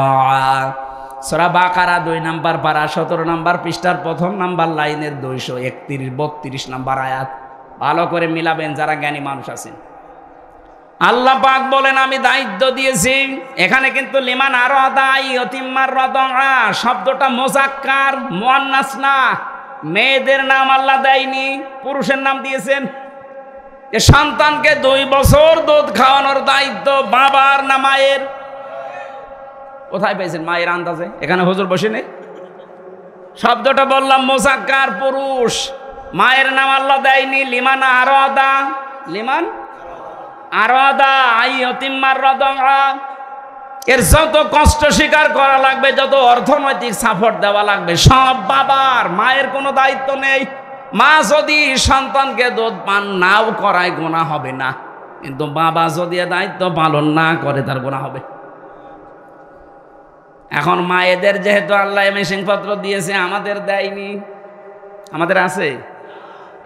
সূরা বাকারা 2 নম্বর পারা 17 নম্বর পৃষ্ঠার 1ম নম্বর লাইনের 231-32 নম্বর আয়াত। ভালো করে মিলাবেন যারা জ্ঞানী মানুষ আছেন। আল্লাহ পাক বলেন আমি দায়িত্ব দিয়েছি। এখানে কিন্তু লিমান আরাদা ইয়াতিমার রাদা শব্দটা মুযাক্কার, মুয়ান্নাস না। মেয়েদের নাম আল্লাহ দেয়নি, পুরুষের নাম দিয়েছেন। যে সন্তানকে 2 বছর দুধ খাওয়ানোর দায়িত্ব বাবার না মায়ের? কোথায় পেয়েছেন মায়ের আন্দাজে? এখানে হুজুর বসে নেই। শব্দটা বললাম মুযাক্কার, পুরুষ। মায়ের নাম আল্লাহ দেয়নি। লিমান আরাদা, লিমান আরাদা আইয়তিমার রাদা। এর যত কষ্ট স্বীকার করা লাগবে, যত অর্থনৈতিক সাপোর্ট দেওয়া লাগবে সব বাবার, মায়ের কোনো দায়িত্ব নেই। মা যদি সন্তানকে দুধ পান নাও করায় গুনাহ হবে না, কিন্তু বাবা যদি দায়িত্ব পালন না করে তার গুনাহ হবে। এখন মায়েদের যেহেতু আল্লাহ মেশিনপত্র দিয়েছে, আমাদের দেয়নি। আমাদের আছে?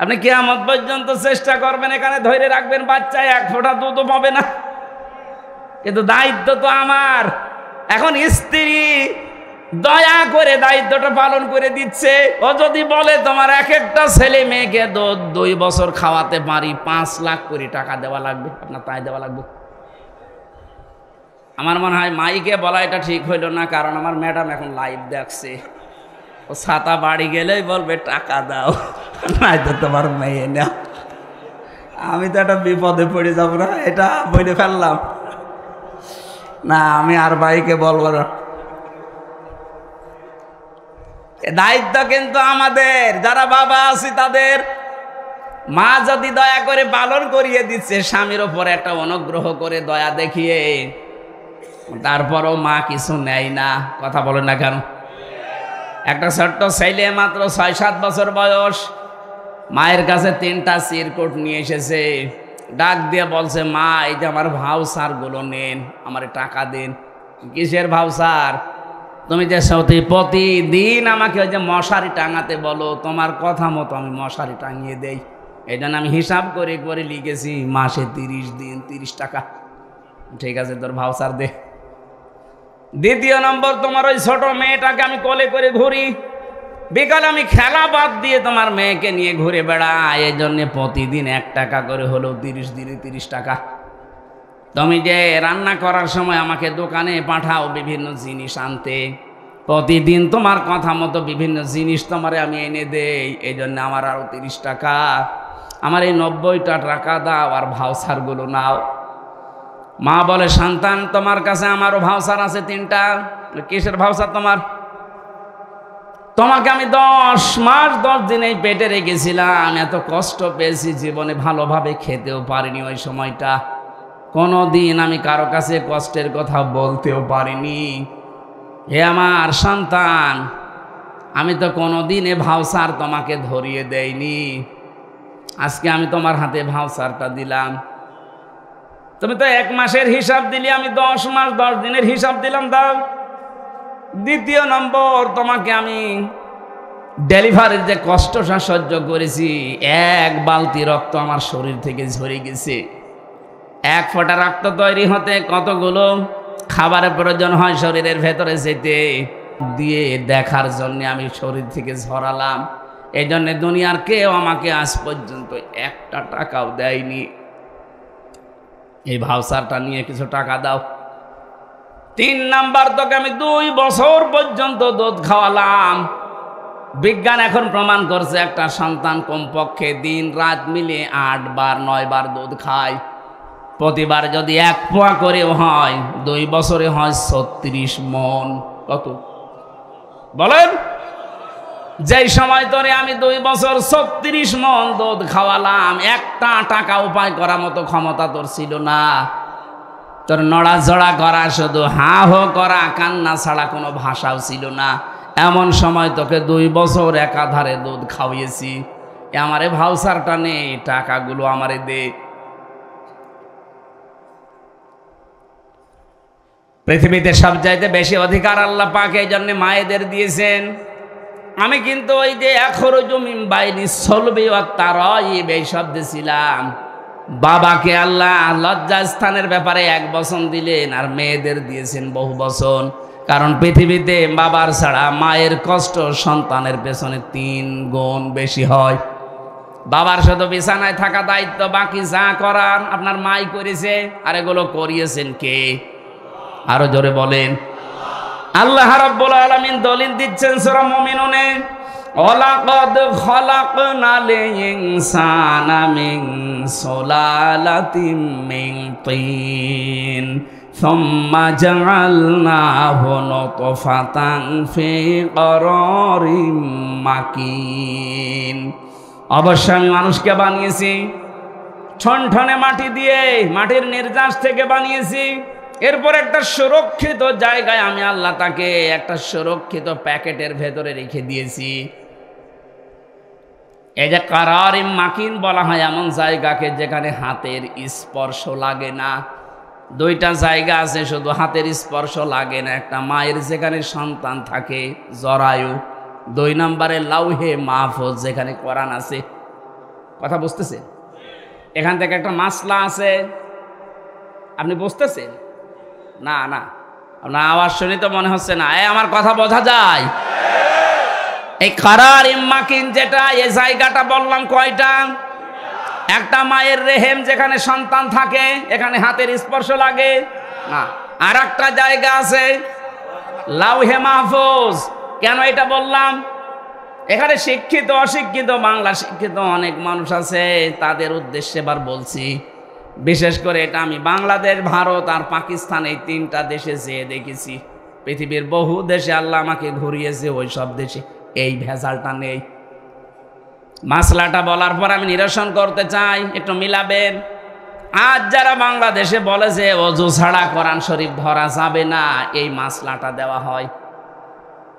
আপনি কিয়ামত পর্যন্ত চেষ্টা করবেন, এখানে ধরে রাখবেন বাচ্চা 1 ফোঁটা দুধও পাবে না, কিন্তু দায়িত্ব তো আমার। এখন স্ত্রী দয়া করে দায়িত্বটা পালন করে দিচ্ছে। ও যদি বলে তোমার একটা ছেলে মেয়েকে 2 বছর খাওয়াতে পারি, 5 লাখ করে টাকা দেওয়া লাগবে, আপনার তাই দেওয়া লাগবে। আমার মনে হয় মাইকে বলা এটা ঠিক হইল না, কারণ আমার ম্যাডাম এখন লাইভ দেখছে। ও ছাতা বাড়ি গেলেই বলবে টাকা দাও, নাই তো তোমার মেয়ে নাও। আমি তো একটা বিপদে পড়ে যাবো না, এটা বলে ফেললাম না, আমি আর ভাইকে বলবো না। দায়িত্ব কিন্তু আমাদের, যারা বাবা আছি তাদের। মা যদি দয়া করে পালন করিয়ে দিচ্ছে, স্বামীর ওপরে একটা অনুগ্রহ করে দয়া দেখিয়ে, তারপরও মা কিছু নেয় না, কথা বলে না কেন? একটা ছোট্ট ছেলে মাত্র ৬-৭ বছর বয়স, মায়ের কাছে 3টা চিরকুট নিয়ে এসেছে, ডাক দিয়ে বলছে, মা এই যে আমার ভাউচারগুলো নেন, আমার টাকা দিন। কিসের ভাউচার? তুমি যে প্রতিদিন আমাকে ওই যে মশারি টাঙাতে বলো, তোমার কথা মতো আমি মশারি টাঙিয়ে দেই, এই জন্য আমি হিসাব করে করে লিখেছি মাসে 30 দিন 30 টাকা। ঠিক আছে, তোর ভাউচার দে। দ্বিতীয় নম্বর, তোমার ওই ছোট মেয়েটাকে আমি কোলে করে ঘুরি, বিকালে আমি খেলা বাদ দিয়ে তোমার মেয়েকে নিয়ে ঘুরে বেড়াই, এই জন্যে প্রতিদিন 1 টাকা করে হলেও 30 দিনে 30 টাকা। তুমি যে রান্না করার সময় আমাকে দোকানে পাঠাও বিভিন্ন জিনিস আনতে, প্রতিদিন তোমার কথা মতো বিভিন্ন জিনিস তোমারে আমি এনে দেই, এই জন্য আমার আরও 30 টাকা। আমার এই 90টা টাকা দাও আর ভাউচারগুলো নাও। মা বলে, সন্তান তোমার কাছে আমারও ভাউচার আছে 3টা। কিসের ভাউচার তোমার? তোমাকে আমি 10 মাস 10 দিন এই পেটে রেখেছিলাম, এত কষ্ট পেয়েছি, জীবনে ভালোভাবে খেতেও পারিনি ওই সময়টা, কোনো দিন আমি কারো কাছে কষ্টের কথা বলতেও পারিনি। হে আমার সন্তান, আমি তো কোনো দিন এ ভাউচার তোমাকে ধরিয়ে দেইনি, আজকে আমি তোমার হাতে ভাউচারটা দিলাম। তুমি তো 1 মাসের হিসাব দিলি, আমি 10 মাস 10 দিনের হিসাব দিলাম, দাও। দ্বিতীয় নম্বর, তোমাকে আমি ডেলিভারির যে কষ্টটা সহ্য করেছি, 1 বালতি রক্ত আমার শরীর থেকে ঝরে গেছে। 1 ফোঁটা রক্ত তৈরি হতে কতগুলো খাবারের প্রয়োজন হয় শরীরের ভেতরে যেতে, দিয়ে দেখার জন্য আমি শরীর থেকে ঝরালাম। এই জন্য দুনিয়ার কেউ আমাকে আজ পর্যন্ত 1টা টাকাও দেয়নি। এই ভাউচারটা নিয়ে কিছু টাকা দাও। 3 নাম্বার, তোকে আমি 2 বছর পর্যন্ত দুধ খাওয়ালাম। বিজ্ঞান এখন প্রমাণ করছে একটা সন্তান কমপক্ষে দিন রাত মিলে 8 বার 9 বার দুধ খায়। প্রতিবার যদি 1 পোয়া করেও হয়, 2 বছরে হয় 36 মণ। কত বলেন? যেই সময় ধরে আমি 2 বছর 36 মণ দুধ খাওয়ালাম, 1টা টাকা উপায় করার মতো ক্ষমতা তোর ছিল না। তোর নড়াচড়া করা, শুধু হা হো করা, কান্না ছাড়া কোনো ভাষাও ছিল না। এমন সময় তোকে 2 বছর একাধারে দুধ খাওয়িয়েছি। আমারে ভাউচারটা নে, টাকাগুলো আমারে দে। পৃথিবীতে সবচাইতে বেশি অধিকার আল্লাহ পাক এই জন্য মায়েদের দিয়েছেন। আমি কিন্তু ওই যে আখরুজু মিন বাইনি সলবি ওয়াত তারাইব এই শব্দ ছিলাম। বাবাকে আল্লাহ লজ্জাস্থানের ব্যাপারে 1 বচন দিলেন, আর মেয়েদের দিয়েছেন বহু বচন। কারণ পৃথিবীতে বাবার ছাড়া মায়ের কষ্ট সন্তানের পেছনে 3 গুণ বেশি হয়। বাবার শুধু বিছানায় থাকা দায়িত্ব, বাকি যা করার আপনার মাই করেছে, আর এগুলো করিয়েছেন কে? আরো জোরে বলেন। আল্লাহ রাব্বুল আলামিন দলিল দিচ্ছেন সূরা মুমিনুনে, ওয়ালাকাদ খালাকনাল ইনসানা মিন সুলালাতিন মিন তিন সুম্মা জাআলনাহু নুতফাতান ফি করারিম মাকিন। অবশ্যই আমি মানুষকে বানিয়েছি ঠনঠনে মাটি দিয়ে, মাটির নির্যাস থেকে বানিয়েছি। এরপর একটা সুরক্ষিত জায়গায় আমি আল্লাহ তাকে একটা সুরক্ষিত প্যাকেটের ভেতরে রেখে দিয়েছি। এই যে কারারিম মাকিন বলা হয় এমন জায়গাকে যেখানে হাতের স্পর্শ লাগে না। 2টা জায়গা আছে শুধু হাতের স্পর্শ লাগে না। একটা মায়ের যেখানে সন্তান থাকে জরায়ু, 2 নম্বরে লাউহে মাহফুজ যেখানে কোরআন আছে। কথা বুঝতেছেন? এখান থেকে একটা মাসলা আছে, আপনি বুঝতেছেন? না না, আপনার আওয়াজ শুনি তো মনে হচ্ছে না। আমার কথা বোঝা যায়? এই কারারিম মাকিন যেটা, এই জায়গাটা বললাম কয়টা? একটা মায়ের রেহেম যেখানে সন্তান থাকে, এখানে হাতের স্পর্শ লাগে না। আর একটা জায়গা আছে লাউহে মাহফুজ। কেন এটা বললাম? এখানে শিক্ষিত অশিক্ষিত বাংলা শিক্ষিত অনেক মানুষ আছে, তাদের উদ্দেশ্যে এবার বলছি। বিশেষ করে এটা আমি বাংলাদেশ, ভারত আর পাকিস্তান এই তিনটা দেশে যেয়ে দেখেছি। পৃথিবীর বহু দেশে আল্লাহ আমাকে ঘুরিয়েছে, ওই সব দেশে এই ভেজালটা নেই। মাসলাটা বলার পর আমি নিরসন করতে চাই, একটু মিলাবেন। আজ যারা বাংলাদেশে বলে যে ওযু ছাড়া কোরআন শরীফ ধরা যাবে না, এই মাসলাটা দেওয়া হয়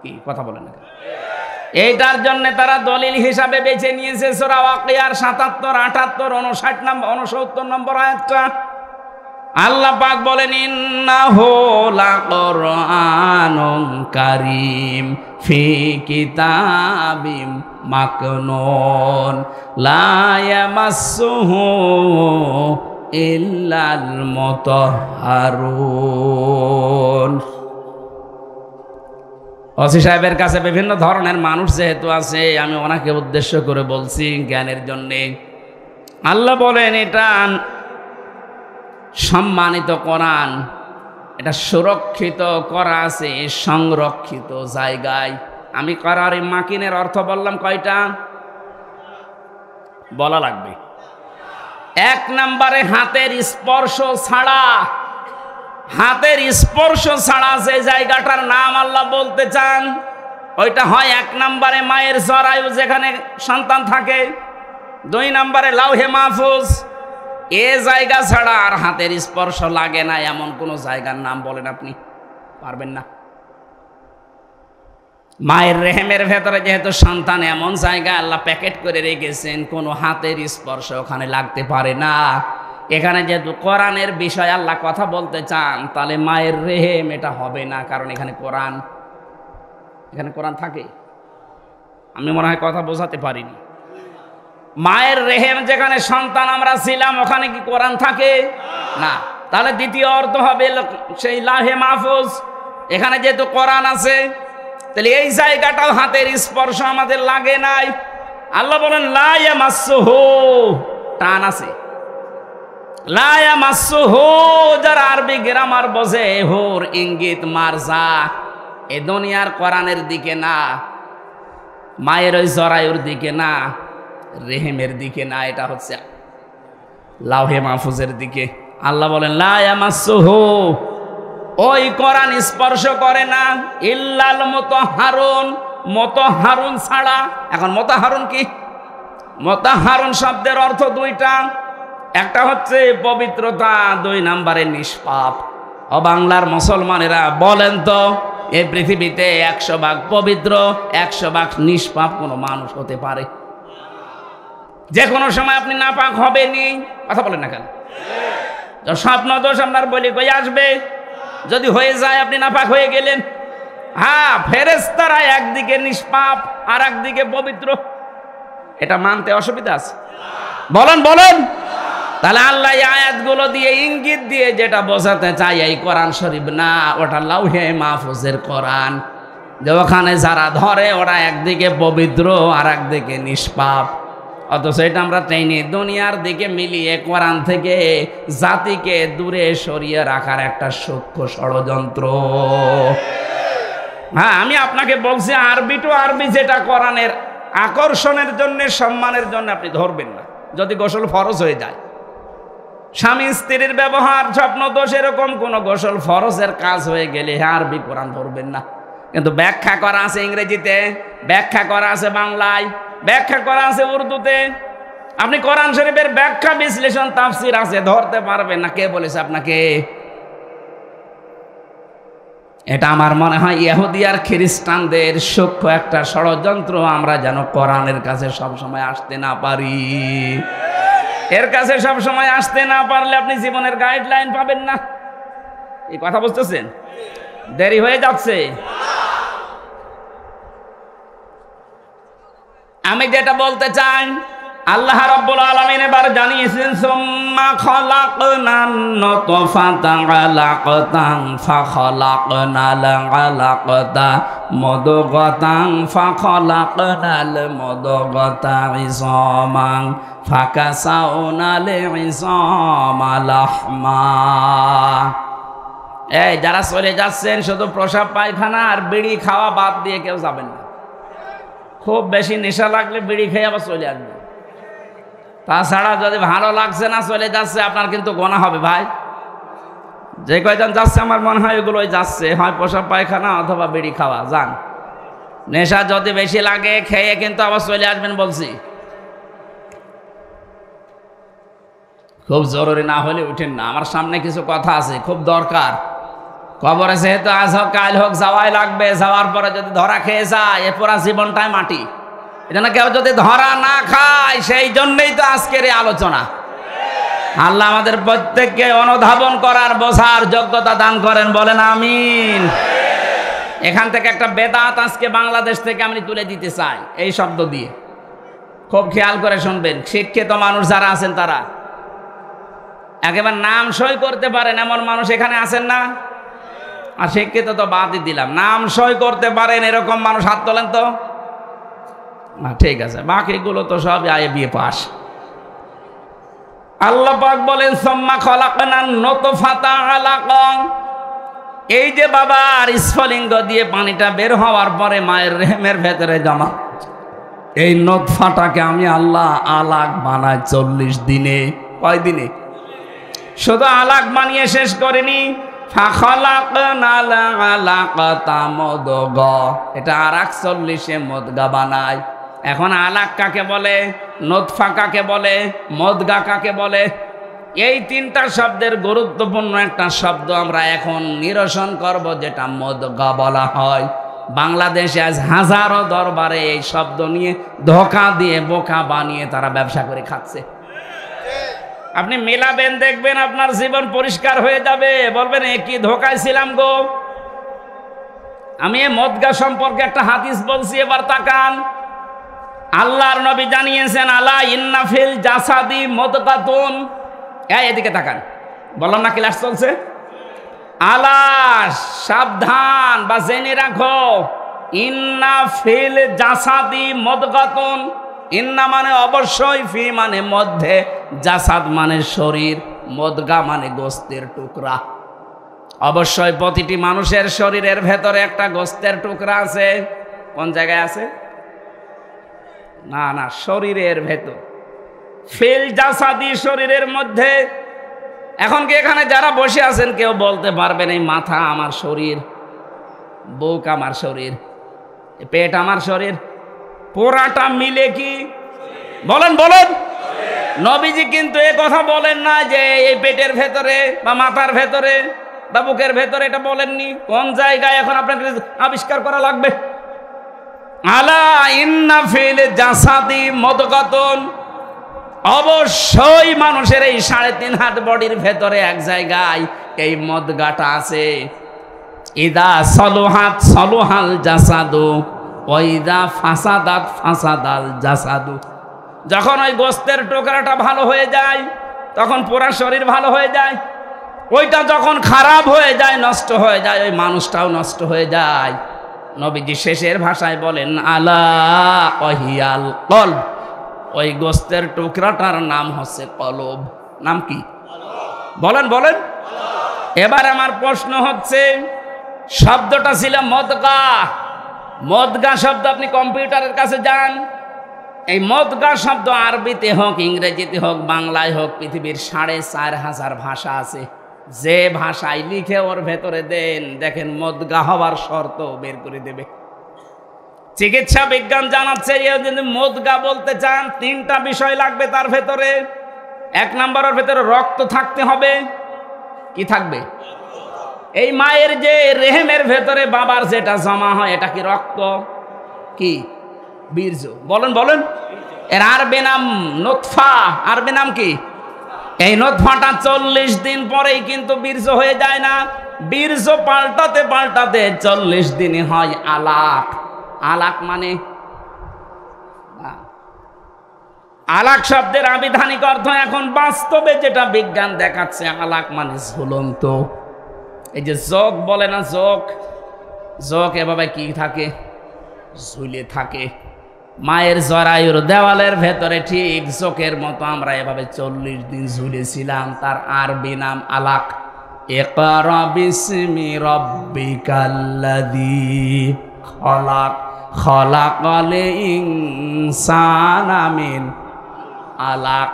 কি কথা বলেন না? এইটার জন্য তারা দলিল হিসাবে বেছে নিয়েছে সূরা ওয়াকিয়ার ৭৭, ৭৮, ৫৯ নম্বর, ৬৯ নম্বর আয়াতটা। আল্লাহ পাক বলেন, ইন্নাহু লাকুরআনুন কারীম ফি কিতাবিম মাকনুন লা ইয়ামাসসুহু ইল্লাল মুতাহহারুন। ওসি সাহেবের কাছে বিভিন্ন ধরনের মানুষ যেহেতু আছে, আমি ওনাকে উদ্দেশ্য করে বলছি জ্ঞানের জন্যে। আল্লাহ বলেন এটা সম্মানিত কোরআন, এটা সুরক্ষিত করা আছে সংরক্ষিত জায়গায়। আমি করার মাকিনের অর্থ বললাম কয়টা বলা লাগবে। ১ নম্বরে হাতের স্পর্শ ছাড়া, হাতের স্পর্শ ছাড়া যে জায়গাটার নাম আল্লাহ বলতে চান, ওইটা হয় ১ নম্বরে মায়ের জরায়ু যেখানে সন্তান থাকে, ২ নম্বরে লাউহে মাহফুজ। এ জায়গা ছাড়া আর হাতের স্পর্শ লাগে না এমন কোন জায়গার নাম বলেন আপনি পারবেন না। মায়ের রেহেমের ভেতরে যেহেতু সন্তান, এমন জায়গা আল্লাহ প্যাকেট করে রেখেছেন, কোনো হাতের স্পর্শ ওখানে লাগতে পারে না। এখানে যেহেতু কোরআনের বিষয় আল্লাহ কথা বলতে চান, তাহলে মায়ের রেহেম এটা হবে না, কারণ এখানে কোরআন, এখানে কোরআন থাকে। আমি মনে হয় কথা বোঝাতে পারিনি। মায়ের রেহেম যেখানে সন্তান আমরা ছিলাম, ওখানে কি কোরআন থাকে না? তাহলে দ্বিতীয় অর্থ হবে সেই লাহে মাহফুজ, এখানে যেহেতু কোরআন আছে, তাহলে এই জায়গাটাও হাতের স্পর্শ আমাদের লাগে নাই। আল্লাহ বলেন লা ইয়ামাসসুহু, টান আছে, লা ইয়ামাসসুহু, যারা আরবি গ্রামার বোঝে, হুর ইঙ্গিত মারজা, এ দুনিয়ার কোরআনের দিকে না, মায়ের ওই জরায়ুর দিকে না, রেহেমের দিকে না, এটা হচ্ছে লাউহে মাহফুজের দিকে। আল্লাহ বলেন লা ইয়ামাসসুহু, ওই কোরআন স্পর্শ করে না, ইল্লাল মুতাহহারুন, মুতাহহারুন ছাড়া। এখন মুতাহহারুন কি? মুতাহহারুন শব্দের অর্থ দুইটা, একটা হচ্ছে পবিত্রতা, ২ নম্বরে নিষ্পাপ। ও বাংলার মুসলমানেরা বলেন তো, এই পৃথিবীতে ১০০ ভাগ পবিত্র ১০০ ভাগ নিষ্পাপ কোনো মানুষ হতে পারে? যে কোনো সময় আপনি নাপাক হবেনি, কথা বলেন না কেন? স্বপ্ন দোষ আপনার বলি কই আসবে? যদি হয়ে যায় আপনি নাপাক হয়ে গেলেন। হ্যাঁ, ফেরেশতারা একদিকে নিষ্পাপ আর একদিকে পবিত্র, এটা মানতে অসুবিধা আছে? বলেন বলেন। তাহলে আল্লাহ এই আয়াতগুলো দিয়ে ইঙ্গিত দিয়ে যেটা বোঝাতে চাই, এই কোরআন শরীফ না, ওটা লাউহে মাহফুজের কোরআন, যে ওখানে যারা ধরে ওরা একদিকে পবিত্র আর একদিকে নিষ্পাপ। অথচ এটা আমরা চাইনি, দুনিয়ার দিকে মিলিয়ে কোরআন থেকে জাতিকে দূরে সরিয়ে রাখার একটা সূক্ষ্ম ষড়যন্ত্র। হ্যাঁ, আমি আপনাকে বলছি আরবি টু আরবি যেটা কোরআনের আকর্ষণের জন্য, সম্মানের জন্য আপনি ধরবেন না। যদি গোসল ফরজ হয়ে যায়, স্বামী স্ত্রীর ব্যবহার, স্বপ্ন দোষ, এরকম কোন গোসল ফরজের কাজ হয়ে গেলে আরবি কোরআন ধরবেন না। কিন্তু ব্যাখ্যা করা আছে ইংরেজিতে, ব্যাখ্যা করা আছে বাংলায়, ব্যাখ্যা করা আছে উর্দুতে। আপনি কোরআন শরীফের ব্যাখ্যা বিশ্লেষণ তাফসির আছে, ধরতে পারবেন না। কে বলেছে আপনাকে? এটা আমার মনে হয় ইহুদি আর খ্রিস্টানদের সূক্ষ্ম একটা ষড়যন্ত্র, আমরা যেন কোরআনের কাছে সবসময় আসতে না পারি। এর কাছে সবসময় আসতে না পারলে আপনি জীবনের গাইডলাইন পাবেন না। এই কথা বুঝতেছেন? দেরি হয়ে যাচ্ছে। আমি যেটা বলতে চাই, আল্লাহ রাব্বুল আলামিন এবার জানিয়েছেন, সুম্মা খালাকনান নুতফাতা আলাকাতান ফাখালাকনাল আলাকাতা মুদগাতান ফাখালাকনাল মুদগাতা ইযামান ফাকাসাউনাল ইযামা লাহমা। এই যারা চলে যাচ্ছেন শুধু প্রসাব পায়খানা আর বিড়ি খাওয়া বাদ দিয়ে কেউ যাবেন না। খুব বেশি নেশা লাগলে বিড়ি খেয়ে আবার চলে আসবে। তাছাড়া যদি ভালো লাগছে না চলে যাচ্ছে, আপনার কিন্তু গোনা হবে ভাই। যে কয়জন যাচ্ছে আমার মনে হয় এগুলোই যাচ্ছে, হয় পোশাক পায়খানা অথবা বিড়ি খাওয়া। যান, নেশা যদি বেশি লাগে খেয়ে কিন্তু আবার চলে আসবেন বলছি। খুব জরুরি না হলে উঠেন না, আমার সামনে কিছু কথা আছে খুব দরকার। কবরে যেহেতু আজ হোক কাল হোক যাওয়াই লাগবে, যাওয়ার পরে যদি ধরা খেয়ে যায় এ পুরা জীবনটাই মাটি। এটা না কেউ যদি ধরা না খায়, সেই জন্যই তো আজকের এই আলোচনা। আল্লাহ আমাদের প্রত্যেককে অনুধাবন করার বোঝার যোগ্যতা দান করেন, বলেন আমিন। এখান থেকে একটা বেদাত আজকে বাংলাদেশ থেকে আমি তুলে দিতে চাই এই শব্দ দিয়ে, খুব খেয়াল করে শুনবেন। শিক্ষিত মানুষ যারা আছেন তারা একেবারে নাম সই করতে পারেন এমন মানুষ এখানে আছেন না? আর শিক্ষিত তো বাদই দিলাম, নাম সই করতে পারেন এরকম মানুষ হাত তোলেন তো। ঠিক আছে, বাকিগুলো তো সব আয়ে বিয়ে পাস। আল্লাহ পাক বলেন সুম্মা খলাকনান নুতফাতা আলাকা। এই যে বাবার স্ফলিঙ্গ দিয়ে পানিটা বের হওয়ার পরে মায়ের রেহেমের ভেতরে জমা, এই নুতফাটাকে আমি আল্লাহ আলাক বানাই 40 দিনে। কয় দিনে? শুধু আলাক বানিয়ে শেষ করেনি, ফাখলাকনাল আলাকাতা মুদগা, এটা আরেক 40-এ মুদগা বানায়। এখন আলাক কাকে বলে, নুতফা কাকে বলে, মুদগা কাকে বলে? এই তিনটা শব্দের গুরুত্বপূর্ণ একটা শব্দ আমরা এখন নিরসন করব, যেটা মুদগা বলা হয়। বাংলাদেশে আজ হাজারো দরবারে এই শব্দ নিয়ে ধোঁকা দিয়ে বোকা বানিয়ে তারা ব্যবসা করে খাচ্ছে। আপনি মেলাবেন, দেখবেন আপনার জীবন পরিষ্কার হয়ে যাবে। বলবেন এ কি ধোঁকায় ছিলাম গো। আমি এই মুদগা সম্পর্কে একটা হাদিস বলছি, এবার তাকান। আল্লাহর নবী জানিয়েছেন, আলা ইন্না ফিল জাসাদি মুদগাতুন। এদিকে তাকান, বললাম না ক্লাস চলছে। আলা, সাবধান বা জেনে রাখো, ইন্না ফিল জাসাদি মুদগাতুন। ইন্না মানে অবশ্যই, ফি মানে মধ্যে, জাসাদ মানে শরীর, মুদগা মানে গোস্তের টুকরা। অবশ্যই প্রতিটি মানুষের শরীরের ভেতরে একটা গোস্তের টুকরা আছে। কোন জায়গায় আছে? না না, শরীরের ভেতর। ফিল জাসাদি, শরীরের মধ্যে। এখন কি এখানে যারা বসে আছেন কেউ বলতে পারবেন এই মাথা আমার শরীর, বুক আমার শরীর, পেট আমার শরীর, পুরাটা মিলে কি? বলেন বলেন। নবীজি কিন্তু এ কথা বলেন না যে এই পেটের ভেতরে বা মাথার ভেতরে বা বুকের ভেতরে, এটা বলেননি। কোন জায়গায় এখন আপনাকে আবিষ্কার করা লাগবে। আলা ইন্না ফিল জাসাদি মুদগাতুন, অবশ্যই মানুষের এই 3.5 হাত বডির ভেতরে এক জায়গায় এই মুদগাটা আছে। ইদা সলুহাত সলুহাল জাসাদু ওয়াইদা ফাসাদাত ফাসাদাল জাসাদু। যখন ওই গোস্তের টুকরাটা ভালো হয়ে যায় তখন পুরা শরীর ভালো হয়ে যায়। ওইটা যখন খারাপ হয়ে যায়, নষ্ট হয়ে যায়, ওই মানুষটাও নষ্ট হয়ে যায়। নবীজি শেষের ভাষায় বলেন, আলা ওয়াহিয়াল কলব, ওই গোস্তের টুকরাটার নাম হচ্ছে কলব। নাম কি? বলেন বলেন। এবার আমার প্রশ্ন হচ্ছে, শব্দটা ছিল মুদগা। মুদগা শব্দ, আপনি কম্পিউটারের কাছে যান, এই মুদগা শব্দ আরবিতে হোক, ইংরেজিতে হোক, বাংলায় হোক, পৃথিবীর 4,500 ভাষা আছে। যে ভাষায় লিখে ওর ভেতরে দেন, দেখেন মুদগা হওয়ার শর্ত বের করে দেবে। চিকিৎসা বিজ্ঞান জানাচ্ছে যদি মুদগা বলতে চান 3টা বিষয় লাগবে তার ভেতরে। 1 নম্বরের ভেতরে রক্ত থাকতে হবে। কি থাকবে? এই মায়ের যে রেহেমের ভেতরে বাবার যেটা জমা হয়, এটা কি রক্ত? কি? বীর্য। বলেন বলেন। এর আরবি নাম নুতফা। আরবি নাম কি? এই নুতফাটা 40 দিন পরেই কিন্তু বীর্য হয়ে যায় না। বীর্য পাল্টাতে পাল্টাতে 40 দিনে হয় আলাক। আলাক মানে, আলাক শব্দের আবিধানিক অর্থ এখন বাস্তবে যেটা বিজ্ঞান দেখাচ্ছে, আলাক মানে ঝুলন্ত। এই যে যোগ বলে না, যোগ, যোগ এভাবে কি থাকে? ঝুলে থাকে। মায়ের জরায়ুর দেওয়ালের ভেতরে ঠিক চোখের মতো আমরা এভাবে 40 দিন ঝুলেছিলাম। তার আরবি নাম আলাক। ইকরা বিসমি রাব্বিকাল্লাযী খলাক। খলাকাল ইনসানা মিন আলাক।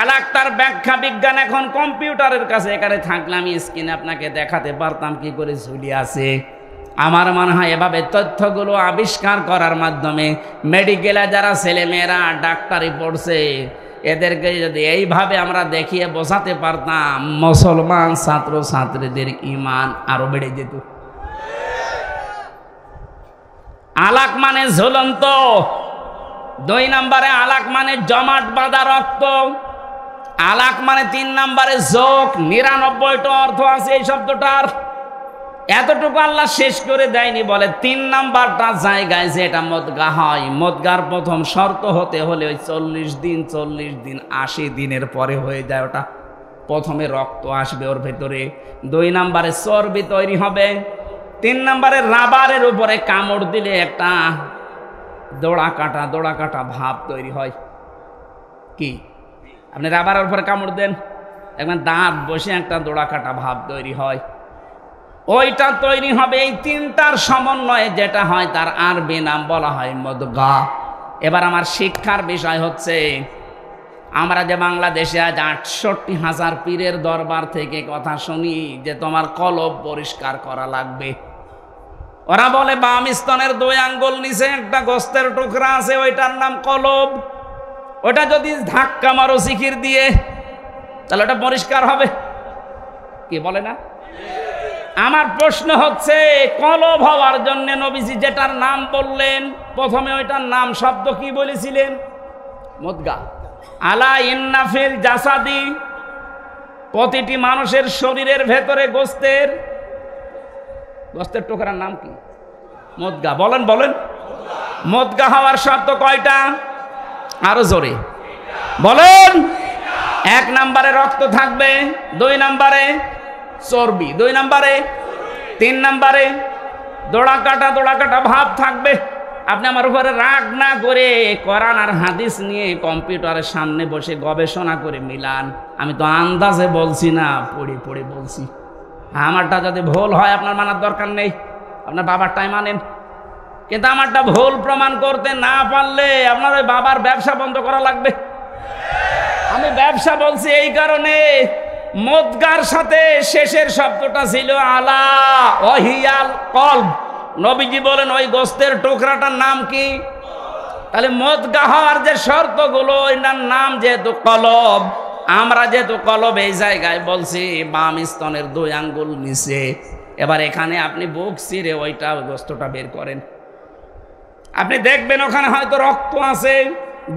আলাকটার ব্যাখ্যা বিজ্ঞান এখন কম্পিউটারের কাছে, এখানে থাকলে আমি স্ক্রিনে আপনাকে দেখাতে পারতাম কি করে ঝুলি আছে। আমার মনে হয় এভাবে তথ্যগুলো আবিষ্কার করার মাধ্যমে মেডিকেলে যারা ছেলেমেয়েরা ডাক্তারি পড়ছে এদেরকে যদি এইভাবে আমরা দেখিয়ে বোঝাতে পারতাম, মুসলমান ছাত্র ছাত্রীদের ঈমান আরো বেড়ে যেত। আলাক মানে ঝুলন্ত, 2 নম্বরে আলাক মানে জমাট বাঁধা রক্ত, আলাক মানে 3 নম্বরে যোগ, 99টা অর্থ আছে এই শব্দটার। এতটুকু আল্লাহ শেষ করে দেয়নি, বলে 3 নাম্বারটা জায়গায় যে এটা মদগা হয়, মদগার প্রথম শর্ত হতে হলে ওই 40 দিন 80 দিনের পরে হয়ে যায় ওটা। প্রথমে রক্ত আসবে ওর ভেতরে, 2 নম্বরে চর্বি তৈরি হবে, 3 নম্বরে রাবারের উপরে কামড় দিলে একটা দোড়া কাটা ভাব তৈরি হয়। কি আপনি রাবারের উপরে কামড় দেন, একবার দাঁত বসে একটা দোড়া কাটা ভাব তৈরি হয়, ওইটা তৈরি হবে। এই 3টার সমন্বয়ে যেটা হয় তার আরবি নাম বলা হয় মদগা। এবার আমার শিক্ষার বিষয় হচ্ছে, আমরা যে বাংলাদেশে আজ 68,000 পীরের দরবার থেকে কথা শুনি যে তোমার কলব পরিষ্কার করা লাগবে। ওরা বলে বাম স্তনের 2 আঙ্গুল নিচে একটা গোস্তের টুকরা আছে, ওইটার নাম কলব। ওটা যদি ধাক্কা মারো জিকির দিয়ে তাহলে ওটা পরিষ্কার হবে, কি বলে না? আমার প্রশ্ন হচ্ছে, কলব হওয়ার জন্য নবীজি যেটার নাম বললেন প্রথমে ওইটার নাম শব্দ কি বলেছিলেন? মুদগা। আলা ইন্না ফিল জাসাদি, প্রতিটি মানুষের শরীরের ভেতরে গোস্তের টুকরার নাম কি? মুদগা। বলেন মুদগা হওয়ার শর্ত কয়টা? আরো জোরে বলেন। 1 নম্বরে রক্ত থাকবে, 2 নম্বরে চর্বি, 2 নম্বরে, 3 নম্বরে দোড়া কাটা ভাব থাকবে। আপনি আমার উপরে রাগ না করে কোরআন আর হাদিস নিয়ে কম্পিউটারের সামনে বসে গবেষণা করে মিলান। আমি তো আন্দাজে বলছি না, পড়ে বলছি। আমারটা যদি ভুল হয় আপনার মানার দরকার নেই, আপনার বাবারটাই মানেন। কিন্তু আমারটা ভুল প্রমাণ করতে না পারলে আপনার ওই বাবার ব্যবসা বন্ধ করা লাগবে। আমি ব্যবসা বলছি এই কারণে, মুদগার সাথে শেষের শব্দটা ছিল আলা ওয়াহিয়াল কলব। নবীজি বলেন ওই গোস্তের টুকরাটার নাম কি? তাহলে মুদগা হওয়ার যে শর্তগুলো, এটার নাম যেহেতু কলব, আমরা যেহেতু কলব এই জায়গায় বলছি বাম স্তনের 2 আঙ্গুল নিচে। এবার এখানে আপনি বুক চিরে ওইটা গোস্তটা বের করেন, আপনি দেখবেন ওখানে হয়তো রক্ত আছে,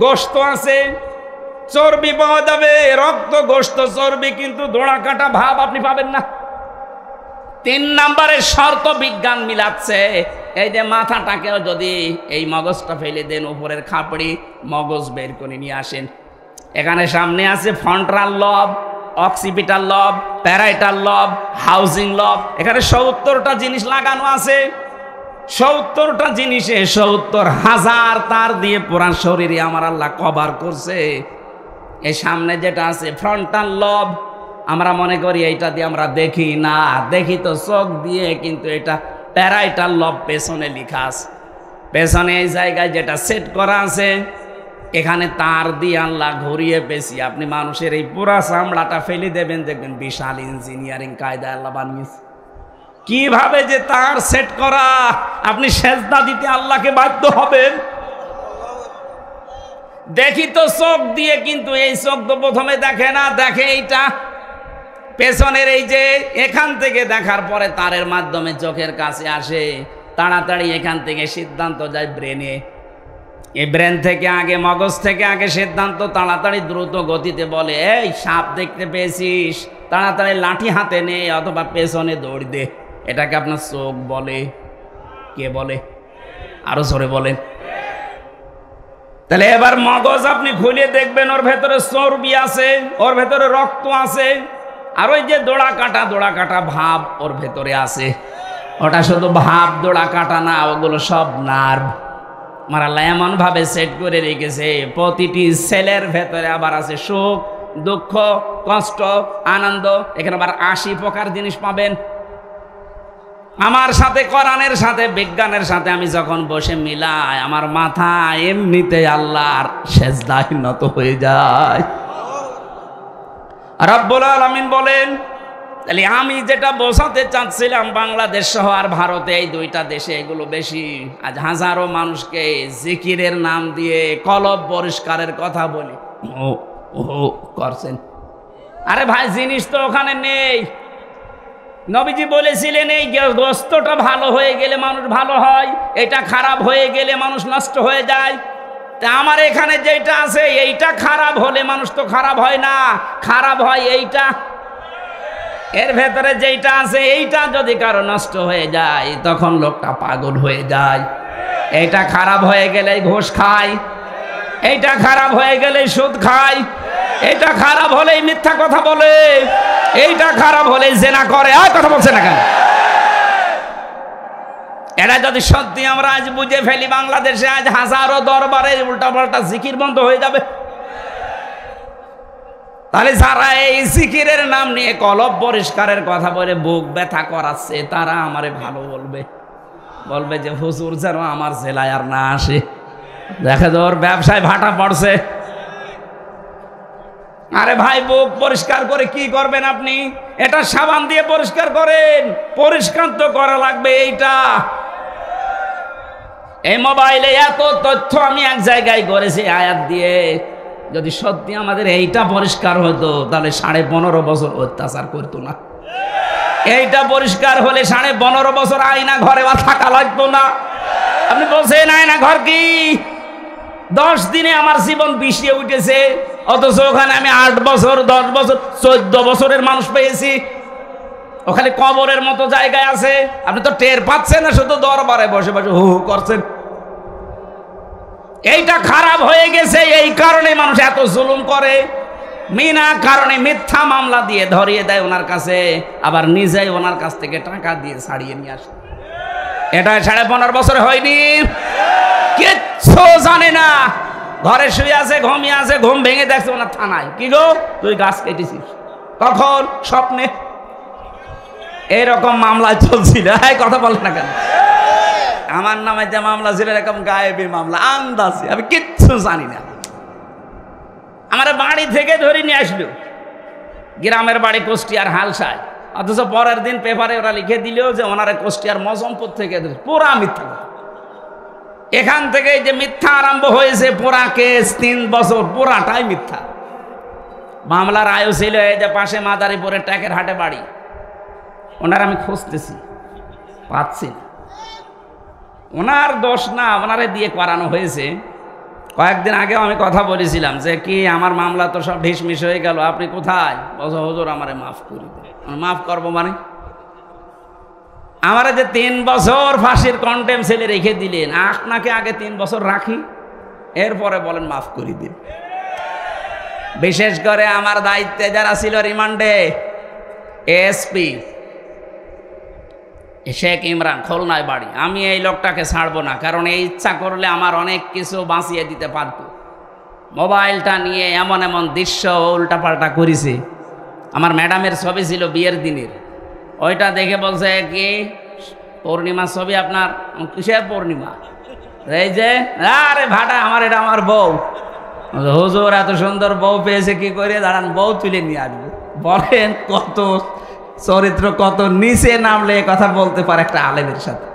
গোস্ত আছে, চর্বি পাওয়া যাবে। রক্ত, গোস্ত, চর্বি, কিন্তু দোড়া কাটা ভাব আপনি পাবেন না। 3 নম্বরের শর্ত বিজ্ঞান মিলাচ্ছে। এই যে মাথাটাকেও যদি এই মগজটা ফেলে দেন, উপরের খাপড়ি মগজ বের করে নিয়ে আসেন, এখানে সামনে আছে ফ্রন্টাল লব, অক্সিপিটাল লব, প্যারাইটাল লব, হাউজিং লব। এখানে 70টা জিনিস লাগানো আছে। 70টা জিনিসে 70,000 তার দিয়ে পুরা শরীরে আমার আল্লাহ কভার করছে। এই সামনে যেটা আছে ফ্রন্টাল লব, আমরা মনে করি এইটা দিয়ে আমরা দেখি না, দেখি তো চোখ দিয়ে, কিন্তু এটা প্যারাইটাল লব পেছনে লেখা আছে। পেছনে এই জায়গায় যেটা সেট করা আছে, এখানে তার দিয়ে আল্লাহ ঘুরিয়ে পেঁচিয়ে আপনি মানুষের এই পুরা চামড়াটা ফেলে দেবেন, দেখবেন বিশাল ইঞ্জিনিয়ারিং কায়দায় আল্লাহ বানিয়েছে। কিভাবে যে তার সেট করা, আপনি সেজদা দিতে আল্লাহকে বাধ্য হবেন। দেখি তো চোখ দিয়ে, কিন্তু এই চোখ তো প্রথমে দেখে না, দেখে এইটা পেছনের এই যে এখান থেকে দেখার পরে তারের মাধ্যমে চোখের কাছে আসে, তাড়াতাড়ি এখান থেকে সিদ্ধান্ত যায় ব্রেনে। এই ব্রেন থেকে আগে, মগজ থেকে আগে সিদ্ধান্ত তাড়াতাড়ি দ্রুত গতিতে বলে, এই সাপ দেখতে পেয়েছিস, তাড়াতাড়ি লাঠি হাতে নে অথবা পেছনে দৌড় দে। এটাকে আপনার চোখ বলে। কে বলে? আরো জোরে বলেন। তাহলে এবার মগজ আপনি খুলে দেখবেন, ওর ভেতরে চর্বি আছে, ওর ভেতরে রক্ত আছে, আর ওই যে দোড়া কাটা ভাব ওর ভেতরে আছে। ওটা শুধু ভাব, দোড়া কাটা না, ওগুলো সব নার্ভ। আমার আল্লাহ এমন ভাবে সেট করে রেখেছে, প্রতিটি সেলের ভেতরে আবার আছে সুখ, দুঃখ, কষ্ট, আনন্দ। এখানে আবার 80 প্রকার জিনিস পাবেন। আমার সাথে কোরআনের সাথে বিজ্ঞানের সাথে আমি যখন বসে মিলাই, আমার মাথা এমনিতে আল্লাহর সেজদায় নত হয়ে যায়। রব্বুল আলামিন বলেন, তাহলে আমি যেটা বোঝাতে চাচ্ছিলাম, বাংলাদেশ সহ আর ভারতে এই দুইটা দেশে এগুলো বেশি। আজ হাজারো মানুষকে জিকিরের নাম দিয়ে কলব পরিষ্কারের কথা বলি ও করছেন। আরে ভাই, জিনিস তো ওখানে নেই। নবীজি বলেছিলেন এই গোস্তটা ভালো হয়ে গেলে মানুষ ভালো হয়, এটা খারাপ হয়ে গেলে মানুষ নষ্ট হয়ে যায়। তা আমার এখানে যেটা আছে এইটা খারাপ হলে মানুষ তো খারাপ হয় না, খারাপ হয় এইটা। এর ভেতরে যেটা আছে এইটা যদি কারো নষ্ট হয়ে যায় তখন লোকটা পাগল হয়ে যায়। এইটা খারাপ হয়ে গেলে ঘুষ খায়, এইটা খারাপ হয়ে গেলে সুদ খায়, এইটা খারাপ হলে মিথ্যা কথা বলে, এইটা খারাপ হলে জেনা করে। আর কথা বলছে না কেন? এরা যদি সত্যি আমরা আজ বুঝে ফেলি, বাংলাদেশে আজ হাজারো দরবারে উল্টাপাল্টা জিকির বন্ধ হয়ে যাবে। তাহলে যারা এই জিকিরের নাম নিয়ে কলব পরিষ্কারের কথা বলে বুক ব্যথা করাচ্ছে, তারা আমারে ভালো বলবে যে হুজুর যেন আমার জেলায় আর না আসে। দেখা যায় ওর ব্যবসায় ভাটা পড়ছে। আরে ভাই, বুক পরিষ্কার করে কি করবেন আপনি? এটা সাবান দিয়ে পরিষ্কার করেন, পরিষ্কার তো করা লাগবে। এইটা এই মোবাইলে এত তথ্য আমি এক জায়গায় করেছি আয়াত দিয়ে, যদি সত্যি আমাদের এইটা পরিষ্কার হতো তাহলে 15.5 বছর অত্যাচার করতো না। এইটা পরিষ্কার হলে 15.5 বছর আয়না ঘরে থাকা লাগতো না। আপনি বলছেন আয়না ঘর কি? 10 দিনে আমার জীবন বিষিয়ে উঠেছে, অথচ ওখানে আমি 8 বছর 10 বছর 14 বছরের মানুষ পেয়েছি। ওখানে কবরের মতো জায়গায় আছে, আপনি তো টের পাচ্ছেন না, শুধু দরবারে বসে বসে হু হু করছেন। এইটা খারাপ হয়ে গেছে, এই কারণে মানুষ এত জুলুম করে। বিনা কারণে মিথ্যা মামলা দিয়ে ধরিয়ে দেয় ওনার কাছে, আবার নিজেই ওনার কাছ থেকে টাকা দিয়ে ছাড়িয়ে নিয়ে আসে। এটা 15.5 বছর হয়নি, কিচ্ছু জানে না। ঘরে শুয়ে আছে, ঘুমিয়ে আছে, ঘুম ভেঙে দেখছে ওনার থানায়, কি গো তুই গাছ কেটেছিস? কখন? স্বপ্নে। এইরকম মামলা চলছিল। কথা বলেন না কেন? আমার নামে যে মামলা ছিল এরকম গায়েবী মামলা, আন্দাজে, আমি কিচ্ছু জানি না। আমার বাড়ি থেকে ধরে নিয়ে আসলো, গ্রামের বাড়ি কুষ্টিয়ার হালসায়, অথচ পরের দিন পেপারে ওরা লিখে দিল যে ওনারা কুষ্টিয়ার মজমপুর থেকে। পুরা মিথ্যা। এখান থেকে যে মিথ্যা আরম্ভ হয়েছে, পুরা কেস 3 বছর পুরাটাই মিথ্যা। মামলার আয়ু ছিল এই যে পাশে মাদারীপুরের ট্যাকের হাটে বাড়ি, ওনার আমি খুঁজতেছি, পাচ্ছি না। ওনার দোষ না, ওনারে দিয়ে করানো হয়েছে। কয়েকদিন আগেও আমি কথা বলেছিলাম যে কি আমার মামলা তো সব ঢিসমিস হয়ে গেল, আপনি কোথায়? বলছে হুজুর আমারে মাফ করে দেন। মাফ করবো মানে? আমারে যে 3 বছর ফাঁসির কন্টেম সেলে রেখে দিলেন, আপনাকে আগে 3 বছর রাখি, এরপরে বলেন মাফ করে দিন। বিশেষ করে আমার দায়িত্বে যারা ছিল রিমান্ডে, এসপি শেখ ইমরান, খুলনায় বাড়ি, আমি এই লোকটাকে ছাড়বো না, কারণ এই ইচ্ছা করলে আমার অনেক কিছু বাঁচিয়ে দিতে পারত। মোবাইলটা নিয়ে এমন এমন দৃশ্য উল্টাপাল্টা করেছে। আমার ম্যাডামের ছবি ছিল বিয়ের দিনের, ওইটা দেখে বলছে কি পূর্ণিমার ছবি আপনার? কিসের পূর্ণিমা? এই যে আরে ভাটা আমার, এটা আমার বউ। হুজুর এত সুন্দর বউ পেয়েছে, কি করে? দাঁড়ান বউ তুলে নিয়ে আসবো। বলেন কত চরিত্র, কত নিচে নামলে কথা বলতে পারে একটা আলেমের সাথে।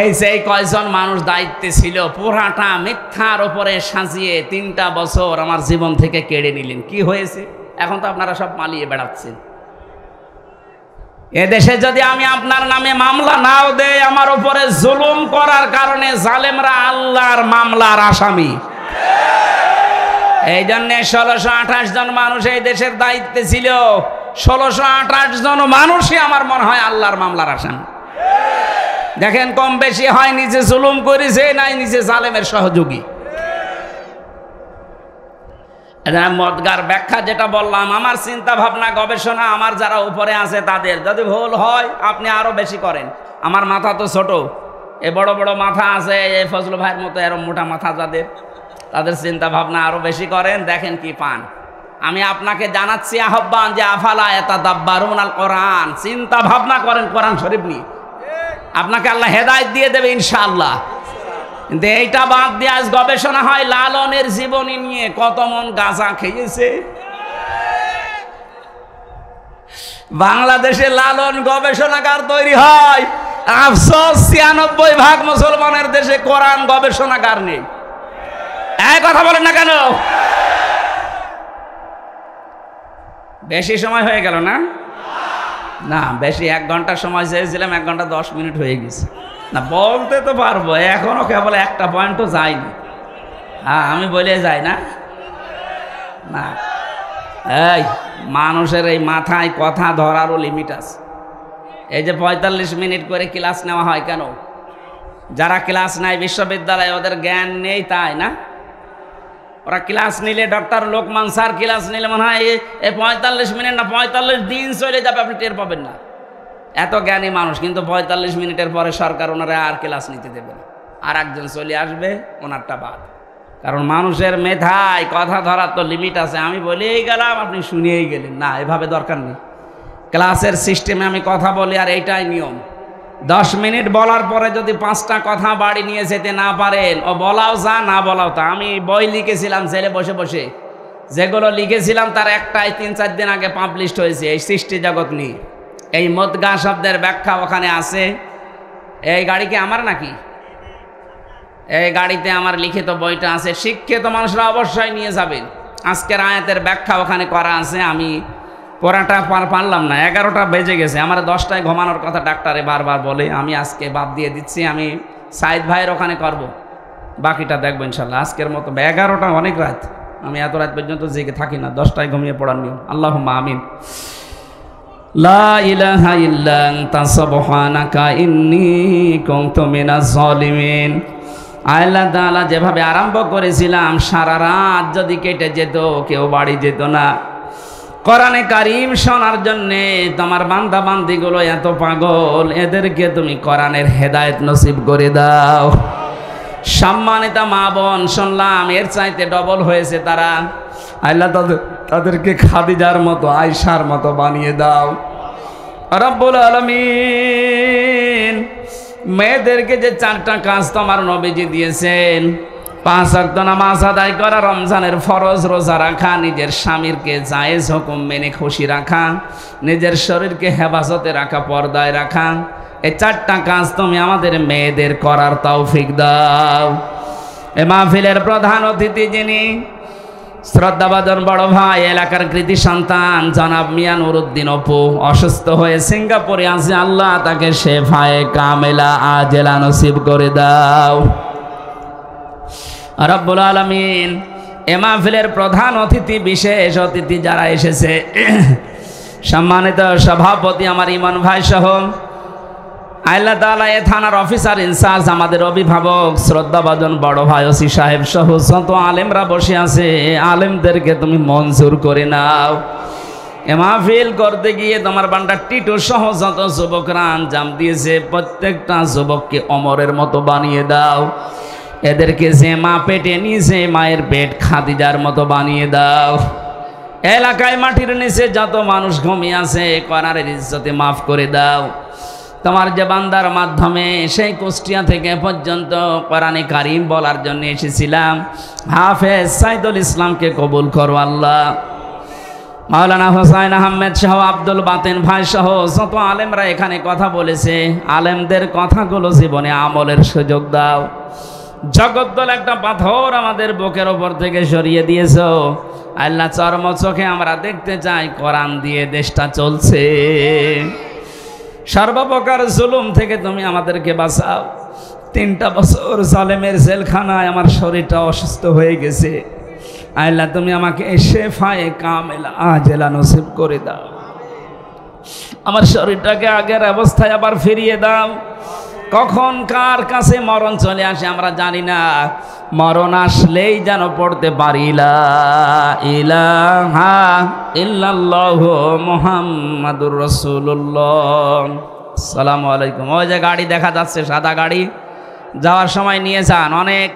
এই সেই কয়জন মানুষ দায়িত্বে ছিল, পুরাটা মিথ্যার উপরে সাজিয়ে 3টা বছর আমার জীবন থেকে কেড়ে নিলেন। কি হয়েছে? এখন তো আপনারা সব পালিয়ে বেড়াচ্ছেন। এদেশে যদি আমি আপনার নামে মামলা নাও দেই, আমার উপরে জুলুম করার কারণে জালেমরা আল্লাহর মামলার আসামি। এই জন্য 1628 জন মানুষ এই দেশের দায়িত্বে ছিল। 1628 জন মানুষই আমার মনে হয় আল্লাহর মামলার আসামি। দেখেন কম বেশি হয় নিজে জুলুম করেছে, নাই নিজে জালেমের সহযোগী। মদগার ব্যাখ্যা যেটা বললাম, আমার চিন্তা ভাবনা গবেষণা, আমার যারা উপরে আছে তাদের যদি ভুল হয় আপনি আরো বেশি করেন। আমার মাথা তো ছোট, এ বড় বড় মাথা আছে, এই ফজল ভাইয়ের মতো এরম মোটা মাথা যাদের, তাদের চিন্তা ভাবনা আরো বেশি করেন, দেখেন কি পান। আমি আপনাকে জানাচ্ছি আহ্বান যে আফালা ইয়াতাদাব্বারুন আল কোরআন, চিন্তা ভাবনা করেন কোরআন শরীফ নিয়ে, আপনাকে আল্লাহ হেদায়েত দিয়ে দেবে ইনশাআল্লাহ। কিন্তু এইটা বাদ দিয়ে আজ গবেষণা হয় লালনের জীবনী নিয়ে, কত মন গাঁজা খেয়েছে। বাংলাদেশে লালন গবেষণাগার তৈরি হয়, আফসোস ৯৬% মুসলমানের দেশে কোরআন গবেষণাগার নেই। এই কথা বলেন না কেন? বেশি সময় হয়ে গেল না? না বেশি, 1 ঘন্টা সময় চেয়েছিলাম, 1 ঘন্টা 10 মিনিট হয়ে গেছে। না বলতে তো পারবো, এখনো কেবল একটা পয়েন্টও যায়নি। হ্যাঁ আমি বলে যাই না? না, এই মানুষের এই মাথায় কথা ধরারও লিমিট আছে। এই যে 45 মিনিট করে ক্লাস নেওয়া হয় কেন? যারা ক্লাস নেয় বিশ্ববিদ্যালয়ে ওদের জ্ঞান নেই তাই না? ওরা ক্লাস নিলে, ডক্টর লোকমান স্যার ক্লাস নিলে মনে হয় এই 45 মিনিট না 45 দিন চলে যাবে, আপনি টের পাবেন না, এত জ্ঞানী মানুষ। কিন্তু 45 মিনিটের পরে সরকার ওনারা আর ক্লাস নিতে দেবে না, আর একজন চলে আসবে, ওনারটা বাদ। কারণ মানুষের মেধায় কথা ধরার তো লিমিট আছে। আমি বলেই গেলাম, আপনি শুনিয়েই গেলেন, না এভাবে দরকার নেই। ক্লাসের সিস্টেমে আমি কথা বলি, আর এইটাই নিয়ম। 10 মিনিট বলার পরে যদি 5টা কথা বাড়ি নিয়ে যেতে না পারেন, ও বলাও যা না বলাও তা। আমি বই লিখেছিলাম ছেলে বসে বসে, যেগুলো লিখেছিলাম তার একটাই 3-4 দিন আগে পাবলিশড হয়েছে, এই সৃষ্টি জগৎ নিয়ে। এই মদগা শব্দের ব্যাখ্যা ওখানে আছে। এই গাড়ি কি আমার নাকি? এই গাড়িতে আমার লিখিত বইটা আছে, শিক্ষিত মানুষরা অবশ্যই নিয়ে যাবেন। আজকের আয়াতের ব্যাখ্যা ওখানে করা আছে। আমি পড়াটা পারলাম না, 11টা বেজে গেছে। আমার 10টায় ঘুমানোর কথা ডাক্তারে বারবার বলে, আমি আজকে বাদ দিয়ে দিচ্ছি। আমি সাইদ ভাইয়ের ওখানে করব, বাকিটা দেখবো ইনশাল্লাহ। আজকের মতো 11টা অনেক রাত, আমি এত রাত পর্যন্ত জেগে থাকি না, 10টায় ঘুমিয়ে পড়ার নিয়ম। আল্লাহুম্মা আমিন। লা ইলাহা ইল্লা আনতা সুবহানাকা ইন্নী কুনতু মিনাজ জালিমিন। আল্লাহ তাআলা যেভাবে আরম্ভ করেছিলাম, সারা রাত যদি কেটে যেত কেউ বাড়ি যেত না। কোরআনে কারীম শোনার জন্যে তোমার বান্দা বান্দিগুলো এত পাগল, এদেরকে তুমি কোরআনের হেদায়েত নসিব করে দাও। সম্মানিত মা বোন, শুনলাম এর চাইতে ডবল হয়েছে তারা। আল্লাহ তাদেরকে খাদিজার মতো, আয়েশার মতো বানিয়ে দাও রব্বুল আলামিন। মেয়েদেরকে যে 4টা কাজ তোমার নবীজি দিয়েছেন, 5 ওয়াক্ত নামাজ আদায় করা, রমজানের ফরজ রোজা রাখা, নিজের স্বামীরকে জায়েজ হুকুম মেনে খুশি রাখা, নিজের শরীরকে হেফাজতে রাখা, পর্দায় রাখা, এই 4টা কাজ তুমি আমাদের মেয়েদের করার তৌফিক দাও। এ মাহফিলের প্রধান অতিথি যিনি, শ্রদ্ধাভাজন বড় ভাই, এলাকার কৃতি সন্তান জনাব মিয়া নুরুদ্দিন অপু, অসুস্থ হয়ে সিঙ্গাপুরে আছে। আল্লাহ তাকে শেফায়ে কামেলা আজেলা নসিব করে দাও রব্বুল আলামিন। এ মাহফিলের প্রধান অতিথি, বিশেষ অতিথি যারা এসেছে, সম্মানিত সভাপতি আমার ইমন ভাই সহ আল্লাহ তাআলা এ থানার অফিসার ইনচার্জ, আমাদের অভিভাবক শ্রদ্ধাভাজন বড় ভাই ওসি সাহেব সহ যত আলেমরা বসে আছে, আলেমদেরকে তুমি মঞ্জুর করে নাও। এ মাহফিল করতে গিয়ে তোমার বান্দা টিটু সহ যত যুবকরা আঞ্জাম দিয়েছে, প্রত্যেকটা যুবককে অমরের মতো বানিয়ে দাও। এদেরকে যে মা পেটে নিয়েছে, মায়ের পেট খাদিজার মতো বানিয়ে দাও। এলাকায় মাটির নিচে যত মানুষ ঘুমিয়ে আছে, কোরআনের ইজ্জতে মাফ করে দাও। তোমার যে বান্দার মাধ্যমে সেই কুষ্টিয়া থেকে পর্যন্ত কোরআনে কারীম বলার জন্য এসেছিলাম, হাফেজ সাইদুল ইসলামকে কবুল করো আল্লাহ। মাওলানা হোসাইন আহমেদ সহ আব্দুল বাতেন ভাই সহ যত আলেমরা এখানে কথা বলেছে, আলেমদের কথাগুলো জীবনে আমলের সুযোগ দাও। জগদ্দল একটা পাথর আমাদের বুকের ওপর থেকে সরিয়ে দিয়েছ আল্লাহ। চর্ম চোখে আমরা দেখতে চাই কোরআন দিয়ে দেশটা চলছে। সর্বপ্রকার জুলুম থেকে তুমি আমাদেরকে বাঁচাও। 3টা বছর জালেমের জেলখানায় আমার শরীরটা অসুস্থ হয়ে গেছে। আল্লাহ তুমি আমাকে শেফায়ে কামেলা আজেলা নসিব করে দাও। আমার শরীরটাকে আগের অবস্থায় আবার ফিরিয়ে দাও। কখন কার কাছে মরণ চলে আসে আমরা জানি না, মরণ আসলেই যেন পড়তে পারি লা ইলাহা ইল্লাল্লাহু মুহাম্মাদুর রাসূলুল্লাহ। আসসালামু আলাইকুম। ওই যে গাড়ি দেখা যাচ্ছে, সাদা গাড়ি, যাওয়ার সময় নিয়ে যান। অনেক